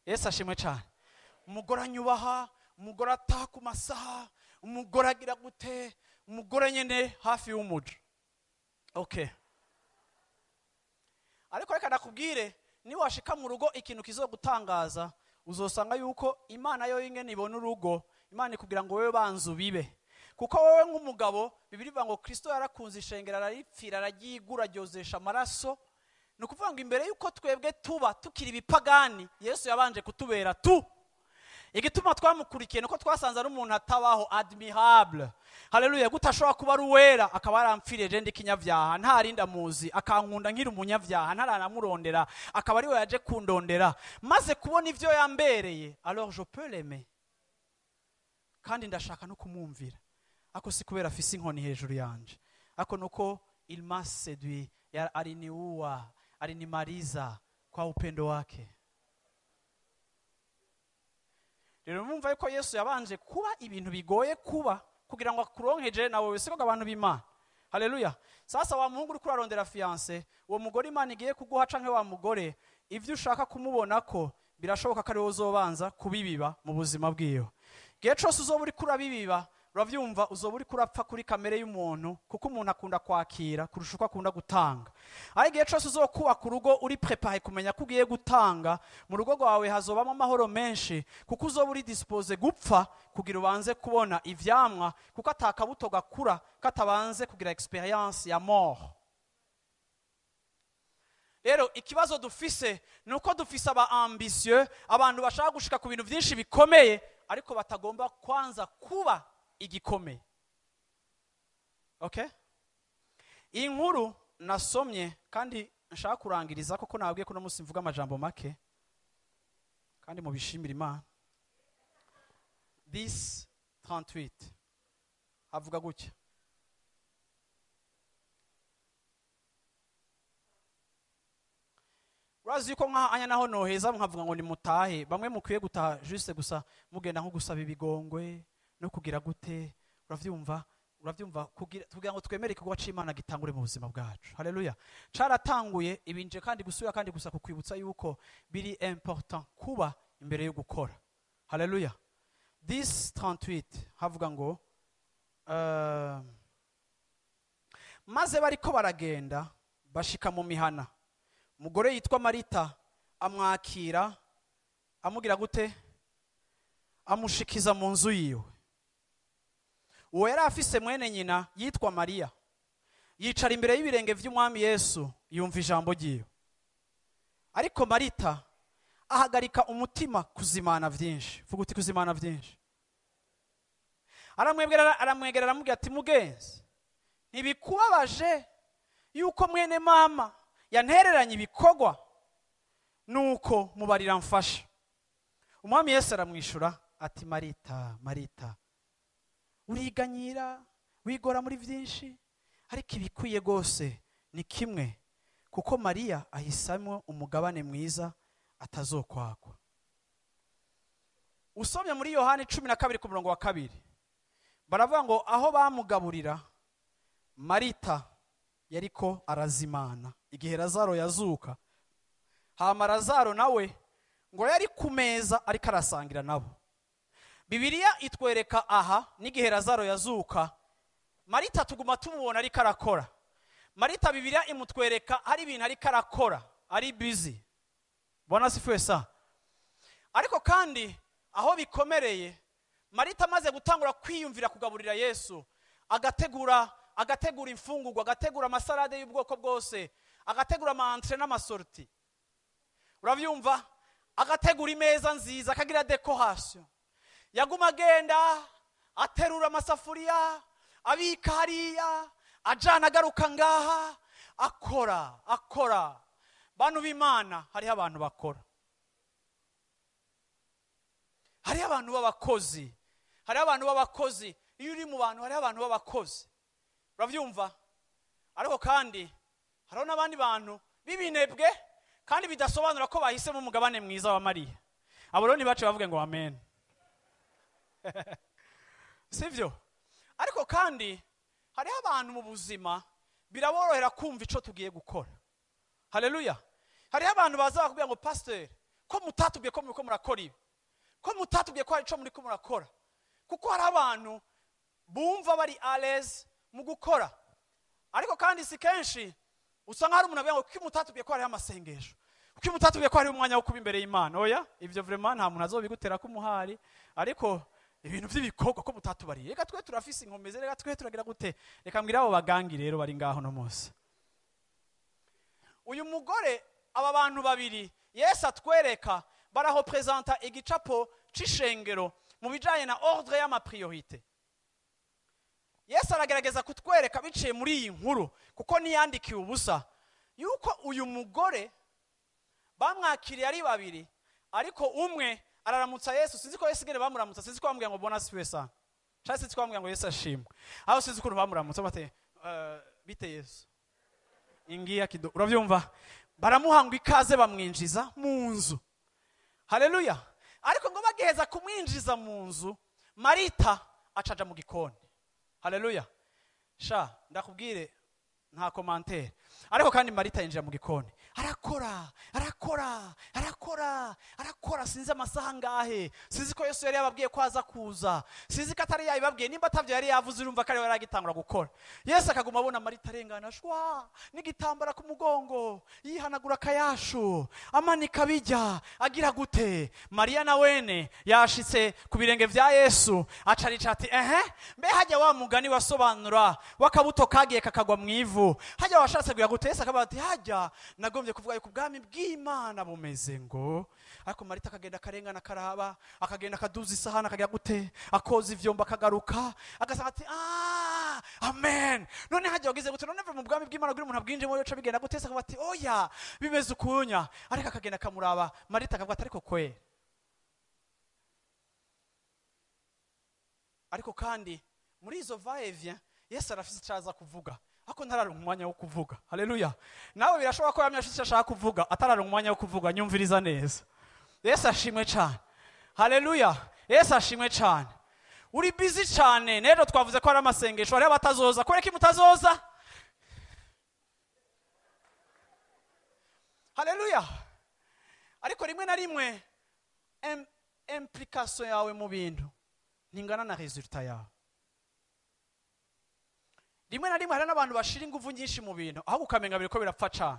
Yesu ashimwe cyane. Umugore anyubaha, umugore ataha ku masaha, umugore agira gute, umugore nyene hafi y'umuja. Okay. Ariko reka nakubwire, niwashika mu rugo ikintu kizogutangaza, uzosanga yuko Imana yo ingene ibona urugo, Imana ikubwira ngo wewe banzu bibe. Kuko wowe nk'umugabo, Bibiliya ivuga ngo Kristo yarakunze ishengero araripfira araryigura ryozesha amaraso. Nukuvuga ngo imbere yuko twebwe tuba tukiri bipagani, Yesu yabanje kutubera tu. Igituma twamukurikiye nuko twasanze ari umuntu atabaho admirable. Haleluya, gutashobora kuba ari uwera akaba yaramfiriye je ndi kinyavyaha, ntarinda muzi akankunda nkiri umunyavyaha, ntaranamurondera akaba ari we yaje kundondera, maze kubona ivyo yambereye, alors je peux l'aimer. Kandi ndashaka no kumwumvira. Ako si kubera afise inkoni hejuru yanje, ako nuko il m'a séduit, aliniua, alinimaliza kwa upendo wake. Rero mumva yuko Yesu yabanje kuba ibintu bigoye kuba kugira ngo akuronkeje nawe wese ko abantu b'Imana. Haleluya. Sasa wa muhungu uri kurarondera fiancé, uwo mugore Imana igiye kuguha canke wa mugore, ivyo ushaka kumubona ko birashoboka ko ari wowe uzobanza kubibiba mu buzima bwiyo. Gihe cyose uzoba uri kurabibiba, uravyumva uzoba uri kurapfa kuri kamere y'umuntu, kuko umuntu akunda kwakira kurusha uko akunda gutanga. Ari gihe cyose uzokubaka urugo uri prepare kumenya ko ugiye gutanga, mu rugo rwawe hazobamo amahoro menshi, kuko uzoba uri dispose gupfa kugira ubanze kubona ivyamwa, kuko atakabuto gakura katabanze kugira experience ya mort. Rero ikibazo dufise nuko dufise aba ambitieux, abantu bashaka gushika ku bintu byinshi bikomeye ariko batagomba kwanza kuba igikomeye. Okay? Iyi nkuru nasomye kandi nshaka kurangiriza koko nabwiye ko no musi mvuga amajambo make kandi mu bishimira Imana. 10:38 avuga gutya: urazi yuko nk'anya naho noheza mkavuga ngo ni mutahe, bamwe mukwiye gutaha juste gusa mugenda nko gusaba ibigongwe no kugira gute, uravyumva kugira ngo twemere ikigo c'Imana gitangure mu buzima bwacu. Haleluya. Caratanguye ibinje kandi gusubira kandi gusa kukwibutsa yuko biri important kuba imbere yo gukora. Haleluya. 10:38 havuga ngo maze bariko baragenda bashika mu mihana, umugore yitwa Marita amwakira amugira gute, amushikiza mu nzu yiwe. Uwo yari afise mwene nyina yitwa Mariya, yicara imbere y'ibirenge vy'umwami Yesu yumva ijambo ryiwe. Ariko Marita ahagarika umutima kuzimana vyinshi. Vuga uti kuzimana vyinshi. Aramwegera aramubwira ati mugenzi, ntibikubabaje yuko mwene mama yantereranye ibikorwa, nuko mubarira mfasha. Umwami Yesu aramwishura ati Marita, Marita, uriganyira wigora muri vyinshi, ariko ibikwiye gose ni kimwe, kuko Mariya ahisamo umugabane mwiza atazokwakwa. Usomye muri Yohana 12:2 baravuga ngo aho bamugaburira Marita yariko arazimana igihe Lazaro yazuka, hama Lazaro nawe ngo yari ku meza ariko arasangira nabo. Bibiliya itwereka aha n'igihe Lazaro yazuka, Marita tuguma tumubona ariko arakora. Marita Bibiliya imutwereka hari ibintu ariko arakora, ari busy. Bwana sifiwe sa. Ariko kandi aho bikomereye, Marita amaze gutangura kwiyumvira kugaburira Yesu, agategura imfungurwa, agategura amasalade y'ubwoko bwose, agategura ama-entrée n'amasorti. Uravyumva? Agategura imeza nziza, akagira decoration. Yaguma agenda aterura amasafuriya, abika hariya, ajana agaruka ngaha, akora. Bantu b'Imana, hariho abantu bakora. Hariho abantu b'abakozi. Hariho abantu b'abakozi. Iyo uri mu bantu hariho abantu b'abakozi. Uravyumva? Ariko kandi hariho n'abandi bantu b'ibinebwe kandi bidasobanura ko bahisemo umugabane mwiza wa Mariya. Abo rero nibace bavuge ngo amen. Sivyo? Ariko kandi hariho abantu mu buzima biraborohera kumva ico tugiye gukora. Haleluya. Hariho abantu baza bakubwira ngo pasteur, ko mutatubwiye ko muriko murakora ibi, ko mutatubwiye ko hari ico muri ko murakora? Kuko hari abantu bumva bari à l'aise mu gukora, ariko kandi si kenshi usanga hari umuntu avuga ngo kuko mutatubwiye ko hari amasengesho, kuko mutatubwiye ko hari umwanya wo kuba imbere y'Imana. Oya, ivyo vraiment nta muntu azobigutera ko umuhari, ariko ibintu by'ibikorwa ko mutatubariye. Reka twe turafise inkomeze, reka twe turagira gute? Reka mbwira abo bagangi rero bari ngaho no munsi. Uyu mugore, aba bantu babiri Yesu atwereka bararepresenta igicapo c'ishengero mu bijanye na ordre y'ama priorité. Yesu aragerageza kutwereka biciye muri iyi nkuru, kuko niyandikiye ubusa, yuko uyu mugore bamwakiriye ari babiri, ariko umwe araramutsa Yesu. Sinzi ko Yesu gere bamuramutsa, sinzi ko bamubwira ngo bona siwe sana, cyangwa sinzi ko bamubwira ngo Yesu ashimwe, aho sinzi ko bamuramutsa bate bite Yesu ingia kido, uravyumva? Baramuhanga ikaze bamwinjiza mu nzu. Haleluya. Ariko ngo bagiheza kumwinjiza mu nzu, Marita acaja mu gikoni. Haleluya. Sha ndakubwire nta commentaire, ariko kandi Marita yinjira mu gikoni, arakora sinzi amasaha ngahe, sinzi ko Yesu yari yababwiye ko aza kuza, sinzi ko atari yabibabwiye, nimba atavyo yari yavuze urumva ko ari we yaragitangura gukora. Yesu akaguma abona Marita arengana shwa n'igitambara ku mugongo, yihanagura akayashu, amanika bijya agira gute. Maria na wene yashitse ku birenge vya Yesu, acarica ati mbe hajya wa mugani wasobanura wakabuto kagiye kakagwa mwivu, hajya washatse kuya gute? Yesu akaba ati hajya nagombye kuvuga yuko ubwami bw'Imana bumeze ngo. Ariko Marita akagenda karengana karaba, akagenda kaduza isahani akagira gute, akoza ivyomba akagaruka, agasanga ati amen, none hajya wagize gute, none mu bwami bw'Imana bw'iri umuntu abwinjemo yoca bigenda gute? Yesu akaba ati oya bimeze ukunya. Ariko akagenda kamuraba, Marita akavuga ati ariko kwe. Ariko kandi muri izo va-et-vient Yesu arafise icaza kuvuga, ako ntararonka umwanya wo kuvuga. Haleluya. Nawe birashoboka ko yamye afise ashaka kuvuga atararonka umwanya wo kuvuga. Nyumviriza neza. Yesu ashimwe cyane. Haleluya. Yesu ashimwe cyane. Uri busy cyane, rero twavuze ko ari amasengesho, ari abatazoza. Koreka mutazoza. Haleluya. Ariko rimwe na rimwe implication yawe mu bintu ningana na resultat yawe. Rimwe na rimwe hari n'abantu bashira ingufu nyinshi mu bintu, aho ukamenga biriko birapfa cyane.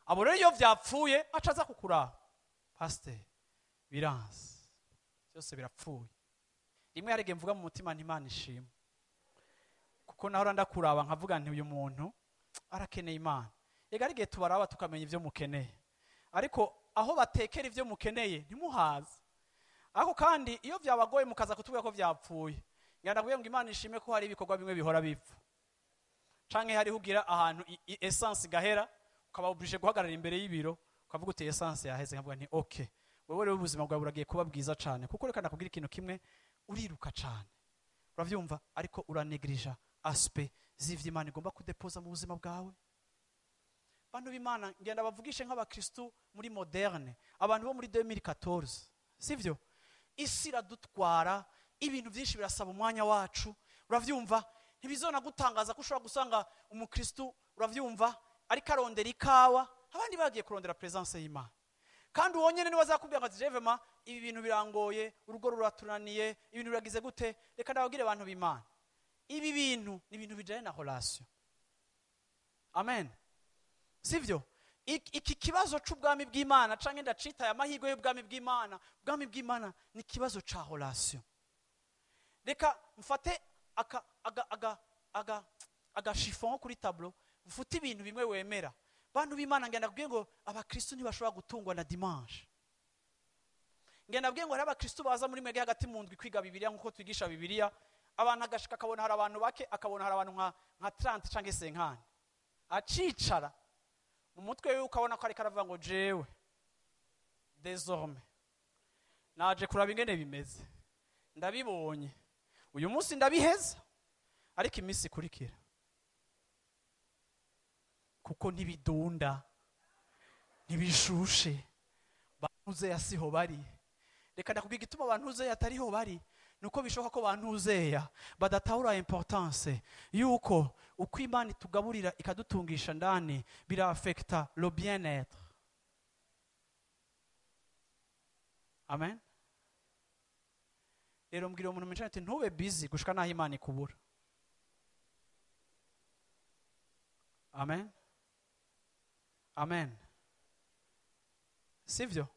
Abo rero iyo vyapfuye acaza kukuraba, pasteur biranse byose birapfuye. Rimwe yarege mvuga mu mutima nti Imana ishimwe, kuko naho ndakuraba nkavuga nti uyu muntu arakeneye Imana. Ega rige tubaraba tukamenya ivyo mukeneye, ariko aho batekera ivyo mukeneye ntimuhaze. Ako kandi iyo vyabagoye mukaza kutubwira ko vyapfuye, ngenda kuvuga ngo Imana ishime ko hari ibikorwa bimwe bihora bipfa, canke hari hugira ahantu essence gahera ukaba oblige guhagarara imbere y'ibiro ukavuga uti essence yaheze, nkavuga nti okay, wewe rero ubuzima bwawe buragiye kuba bwiza cane, kuko reka ndakubwira ikintu kimwe, uriruka cane, uravyumva, ariko uranegrija aspect z'ivyo Imana igomba kudepoza mu buzima bwawe. Bantu b'Imana ngenda bavugishe nk'abakristo muri moderne, abantu bo muri 2014, sivyo? Isi iradutwara, ibintu byinshi birasaba umwanya wacu, uravyumva. Ntibizona gutangaza ko ushobora gusanga umukristo, uravyumva, ariko arondera ikawa, abandi bagiye kurondera présence y'Imana. Kandi uwonyene ni wazakubwira ngo jevema ibi bintu birangoye, urugo ruratunaniye, ibintu biragize gute. Reka ndabagire abantu b'Imana, ibi bintu ni ibintu bijanye na relation. Amen, sivyo? Iki kibazo c'ubwami bw'Imana canke ndacita amahirwe y'ubwami bw'Imana, ubwami bw'Imana ni kibazo ca relation. Reka mfate aga chiffon kuri tableau, mfute ibintu bimwe wemera. Bantu b'Imana ngenda kubwiye ngo abakristo ntibashobora gutungwa na dimanche. Ngenda kubwiye ngo hari abakristo baza muri mwege hagati mu ndwi kwiga Bibiliya nkuko twigisha Bibiliya, abantu agashika akabona hari abantu bake, akabona hari abantu nka 30 canke 50, acicara mu mutwe we ukabona ko ari karavuga ngo jewe désormais naje kuraba ingene bimeze, ndabibonye uyu munsi ndabiheza, ariko iminsi ikurikira kuko ntibidunda ntibishushe bantuze yasiho bari. Reka ndakubwira igituma bantuze atariho bari, nuko bishoboka ko bantuzeya badatahura importance yuko uko Imana itugaburira ikadutungisha ndani bira affecta le bien-être. Amen. rero mbwira umuntu mwicara ati ntube busy gushika naho Imana ikubura. Amen. Amen. Sivyo?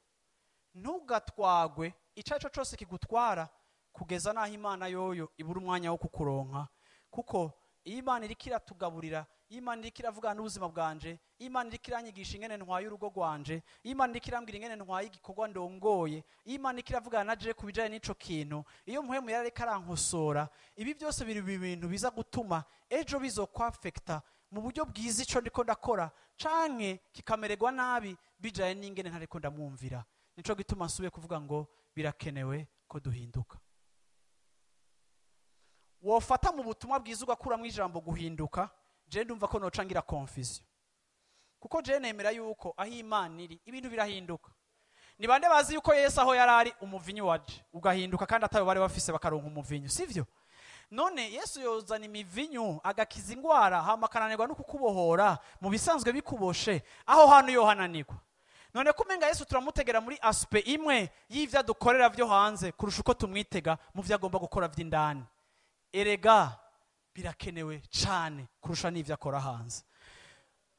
Ntugatwagwe icyaco cyose kigutwara kugeza naho Imana yoyo ibura umwanya wo kukuronka, kuko Imana iriko iratugaburira, Imana iriko iravugana n'ubuzima bwanje, Imana iriko iranyigisha ingene ntwaye urugo rwanje, Imana iriko irambwira ingene ntwaye igikorwa ndongoye, Imana iriko iravugana na je kubijanye n'ico kintu. Iyo mpwemu yarareka arankosora, ibi byose biri ibintu biza gutuma ejo bizokwafekta mu buryo bwiza ico ndiko ndakora, canke kikamererwa nabi bijaye n'ingene ntariko ndamwumvira. Nico gituma nsubiye kuvuga ngo birakenewe ko duhinduka. Wofata mu butumwa bwiza ugakuramwo ijambo guhinduka, je ndumva ko nocangira confusion. Kuko je nemera yuko aho Imana iri ibintu birahinduka. Ni bande bazi yuko Yesu aho yarari umuvinyu waje ugahinduka kandi atayo bari bafise bakaronka umuvinyu, sivyo? None Yesu yozana imivinyu agakiza ingwara hama kananirwa no kukubohora mu bisanzwe bikuboshe, aho hano yohananirwa. None kumenga Yesu turamutegera muri aspect imwe y'ivya dukorera vyo hanze kurusha uko tumwitega mu vyo agomba gukora vy'indani. Erega birakenewe cyane kurusha n'ivyo akora hanze.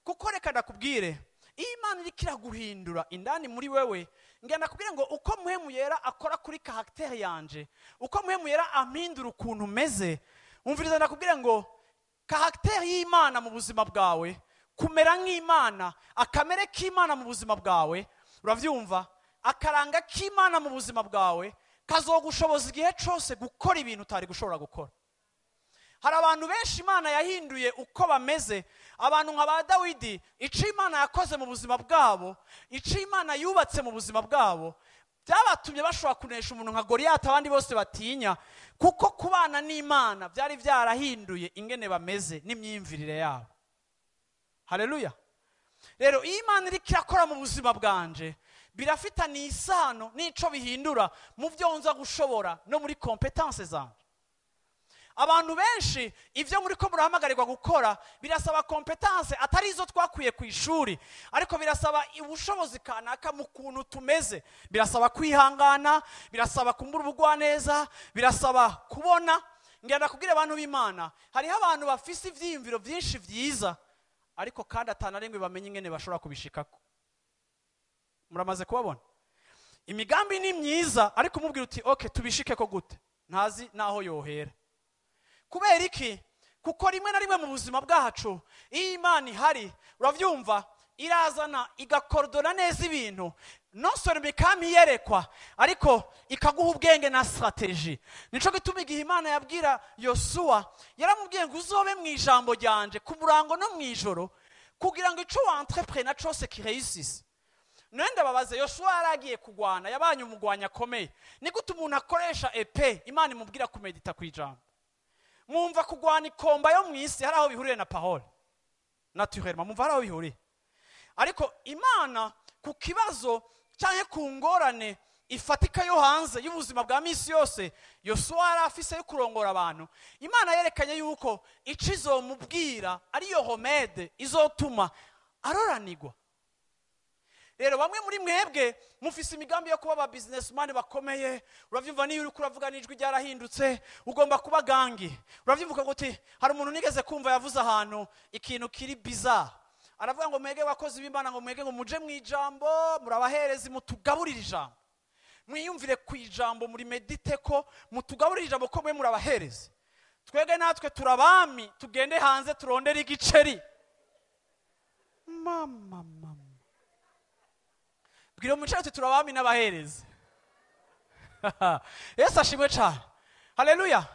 Kuko reka ndakubwire, Imana iriko iraguhindura indani muri wewe, ngenda kubwire ngo uko muhemu yera akora kuri caractère yanje, uko muhemu yera ampindura ukuntu meze, umviriza ndakubwire ngo caractère y'Imana mu buzima bwawe, kumera nk'Imana, akamere k'Imana mu buzima bwawe, uravyumva? Akaranga k'Imana mu buzima bwawe kazogushoboza igihe cyose gukora ibintu utari gushobora gukora. Hari abantu benshi Imana yahinduye uko bameze, abantu nka ba Dawidi, ico Imana yakoze mu buzima bwabo, ico Imana yubatse mu buzima bwabo, byabatumye bashobora kunesha umuntu nka Goliyati abandi bose batinya, kuko kubana n'Imana byari byarahinduye ingene bameze n'imyimvirire yabo. Haleluya. Rero Imana iriko irakora mu buzima bwanje birafitanye isano n'ico bihindura mu byo nza gushobora no muri competence zanje. Abantu benshi ivyo muri ko murahamagarirwa gukora birasaba competence atari izo twakwiye ku ishuri, ariko birasaba ubushobozi kanaka mu kuntu tumeze. Birasaba kwihangana, birasaba kumbura ubugwa neza, birasaba kubona. Ngenda kubwira abantu b'Imana, hariho abantu bafise ivyiyumviro byinshi vyiza, ariko kandi atanarengwe bamenye ingene bashobora kubishikako. Muramaze kubabona? Imigambi ni myiza, ariko umubwira uti okay tubishikeko gute? Ntazi naho yohera. Kubera iki? Kuko rimwe na rimwe mu buzima bwacu iyi Imana ihari, uravyumva, irazana igakordona neza ibintu, non seulement ikamyerekwa ariko ikaguha ubwenge na strategie. Nico gituma igihe Imana yabwira Yosuwa, yaramubwiye ngo uzobe mu ijambo ryanje ku murango no mu ijoro, kugira ngo ico entrepreneur cyose kireusisse. Nenda babaze, Yosuwa yaragiye kugwana, yabanye umugwanya akomeye. Ni gute umuntu akoresha epée Imana imubwira kumedita kwijambo? Mwumva kugwana ikomba yo mwisi hari aho bihuriye na parole naturellement, mwumva hari aho bihuriye. Ariko Imana ku kibazo cyane ku ngorane ifatika yo hanze y'ubuzima bwa misi yose Yosuwa yari afise yo kurongora abantu, Imana yerekanye yuko icizomubwira ariyo homede izotuma aroranirwa. Rero bamwe muri mwebwe mufise imigambi yo kuba aba businessman bakomeye, uravyumva niyo uri kuravuga n'ijwi ryarahindutse, ugomba kuba gangi. Uravyumva ngo uti hari umuntu nigeze kumva yavuze ahantu ikintu kiri bizarre, aravuga ngo mwege wakoze b'Imana, ngo mwege ngo muje mu ijambo murabaherezi mutugaburira ijambo, mwiyumvire ku ijambo muri medite ko mutugaburira ijambo ko mwe murabaherezi. Twege natwe turabami tugende hanze turondera igiceri. Mama bwira umucaye uti turabami n'abaherezi. Yesu ashimwe cyane. Haleluya.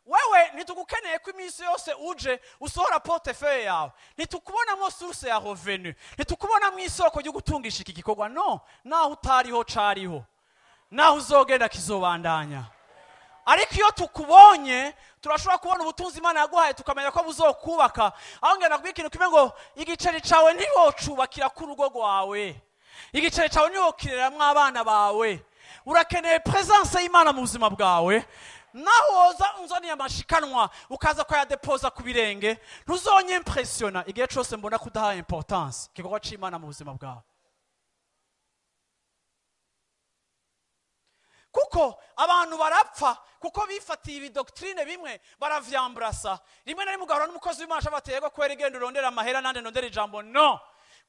Wewe nitugukeneye ko iminsi yose uje usohora portefeuille yawe, nitukubonamo source ya revenu, nitukubonamo isoko ryo gutungisha iki gikorwa. No, naho utariho cariho, naho uzogenda kizobandanya. Ariko iyo tukubonye turashobora kubona ubutunzi Imana yaguhaye, tukamenya ko buzokubaka. Aho ngenda kubwira ikintu kimwe ngo igiceri cawe ntibocubakira ku rugo rwawe, igiceri cawe ntibokiriramwo abana bawe. Urakeneye présence y'Imana mu buzima bwawe. Naho oza unzaniye amashikanwa ukaza kwa yadepoza ku birenge, ntuzonye impressiona igihe cyose mbona kudaha importance kikorwa c'Imana mu buzima bwawe. Kuko kuko abantu barapfa kuko bifatiye ibidoktrine bimwe baravyambrasa. Rimwe na rimwe ugahura n'umukozi w'Imana abateye ko kwera igenda urondera amahera nande ndondera ijambo. No,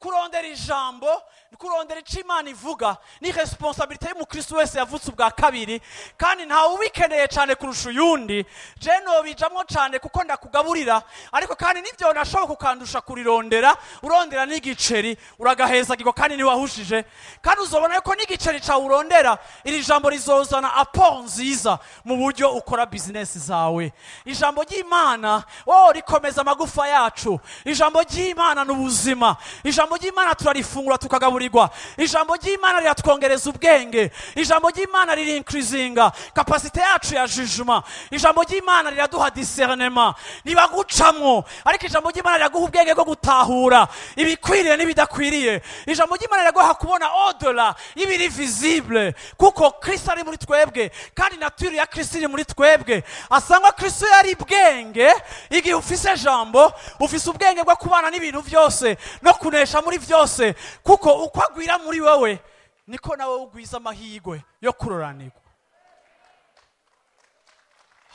kurondera ijambo, kurondera icyo Imana ivuga ni responsabilité y'umukristo wese yavutse ubwa kabiri, kandi ntawe ubikeneye cyane kurusha uyundi. Je nobijamwo cyane kuko ndakugaburira, ariko kandi nivyo nashoboka ukandusha kurirondera, urondera n'igiceri uragaheza gigo kandi ni wahushije, kandi uzobona yuko n'igiceri ca urondera iri jambo rizozana apport nziza mu buryo ukora business zawe. Ijambo ry'Imana rikomeza amagufa yacu. Ijambo ry'Imana n'ubuzima. Ijambo ry'Imana turarifungura tukagaburirwa. Ijambo ry'Imana riratwongereza ubwenge. Ijambo ry'Imana riri increasinga kapasite yacu ya jugement. Ijambo ry'Imana riraduha discernement, nibagucamwo, ariko ijambo ry'Imana riraguha ubwenge bwo gutahura ibikwiriye n'ibidakwiriye. Ijambo ry'Imana riraguha kubona au-delà y'ibiri visible, kuko Kristo ari muri twebwe kandi nature ya Kristo iri muri twebwe. Asanga Kristo yari bwenge, igihe ufise jambo ufise ubwenge bwo kubana n'ibintu byose no kunesha muri byose, kuko uko agwira muri wewe niko nawe ugwiza amahirwe yo kuroranirwa.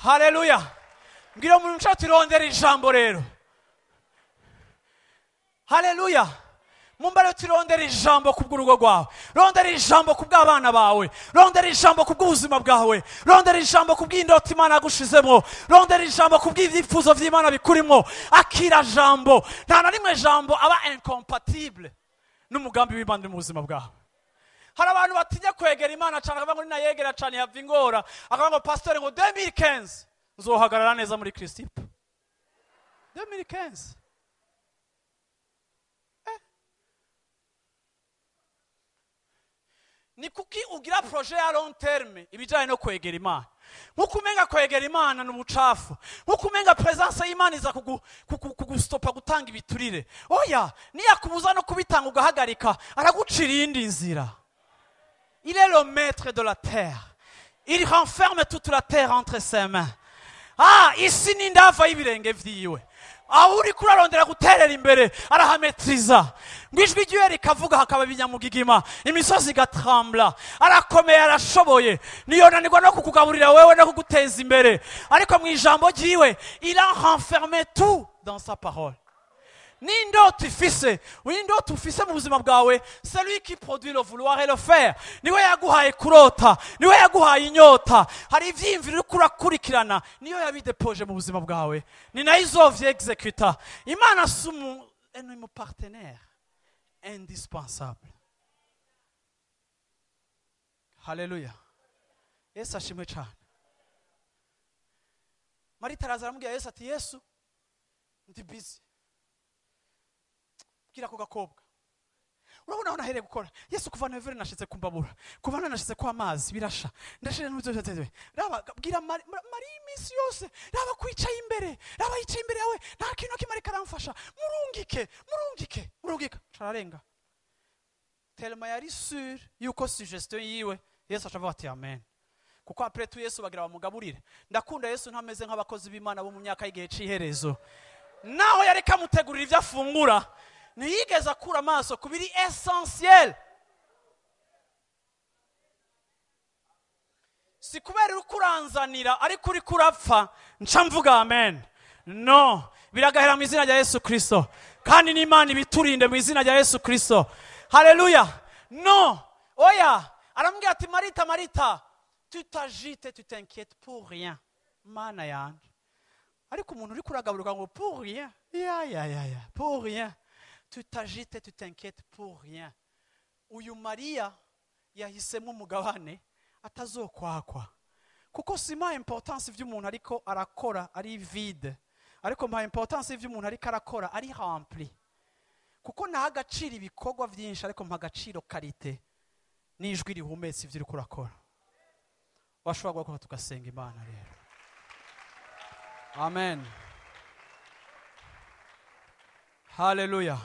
Haleluya. Ngira umuntu nshatse irondera ijambo rero. Haleluya. Mumbare utirondera ijambo kubw'urugo rwawe, rondera ijambo kubw'abana bawe, rondera ijambo kubw'ubuzima bwawe, rondera ijambo kubw'indota Imana yagushizemo, rondera ijambo kubw'ibyifuzo vy'Imana bikurimo. Akira jambo. Nta na rimwe jambo aba incompatible n'umugambi w'Imana mu buzima bwawe. Hari abantu batinya kwegera Imana cyane, akavuga ngo ninayegera cyane yava ingora, akavuga ngo pasteur ngo 2015 nzohagarara neza muri Kristo. 2015 ni kuki ugira projet ya long terme ibijanye no kwegera Imana. Nkuko umenga kwegera Imana n'umucafu, nkuko umenga presence y'Imana iza kugustopa gutanga ibiturire. Oya, niyakubuza no kubitanga ugahagarika, aragucira iyindi nzira. Il est le maître de la terre. Il renferme toute la terre entre ses mains. Isi ni ndava y'ibirenge vyiwe. Aho uri kurarondera guterera imbere arahametriza. Ngwijwi Dieu rikavuga hakaba binyamugigima, imisozi igatrambla. Arakomeye, arashoboye, niyonanirwa no kukugaburira wewe no kuguteza imbere. Ariko mu ijambo ryiwe il a renfermé tout dans sa parole. N'indoto ufise, w'indoto ufise mu buzima bwawe, celui qui produit le vouloir et le faire, niwe yaguhaye kurota, niwe yaguhaye inyota. Hari ivyimviro uri kurakurikirana, niyo yabidepoje mu buzima bwawe, ni nayo izovyeexecuta. Imana ni mu partenaire indispensable. Haleluya. Yesu ashimwe cyane. Marita araza aramubwira Yesu ati, Yesu ndi busy, gira ko gakobwa urabona aho nahereye gukora. Yesu kuva November nashize kumbabura, kuva nashize kwa amazi birasha, ndashire n'uzo raba bwira mari imisi yose, raba kwicaye imbere, raba yicaye imbere yawe, nta kintu kimari karamfasha, murungike chararenga. Tellement yari sûr yuko suggestion yiwe Yesu achavuga ati amen. Kuko après tout Yesu bagira bamugaburire. Ndakunda Yesu ntameze nk'abakozi b'Imana bo mu myaka y'igihe c'iherezo. Naho yari kamutegurira ivyo afungura, ntiyigeze akura amaso kubiri essentiel. Si kubera uri kuranzanira ariko uri kurapfa nca mvuga amen. No, biragahera mu izina rya Yesu Kristo, kandi n'Imana ibiturinde mu izina rya Yesu Kristo. Haleluya. No, oya, aramubwira ati Marita, tu t'agites, tu t'inquiètes pour rien. Mana yanje. Ariko umuntu uri kuragaburuka ngo pour rien. Pour rien. Tu t'agites et tu t'inquiètes pour rien. Uyu Maria yahisemo umugabane atazokwakwa. Kuko sima importance vy'umuntu ariko arakora ari vide, ariko ma importance vy'umuntu ariko arakora ari rempli. Kuko naha agaciro ibikorwa vyinshi, ariko mpa agaciro karite n'ijwi rihumetse ivyo uriko urakora. Washobora gukora tugasenga Imana rero. Amen. Hallelujah.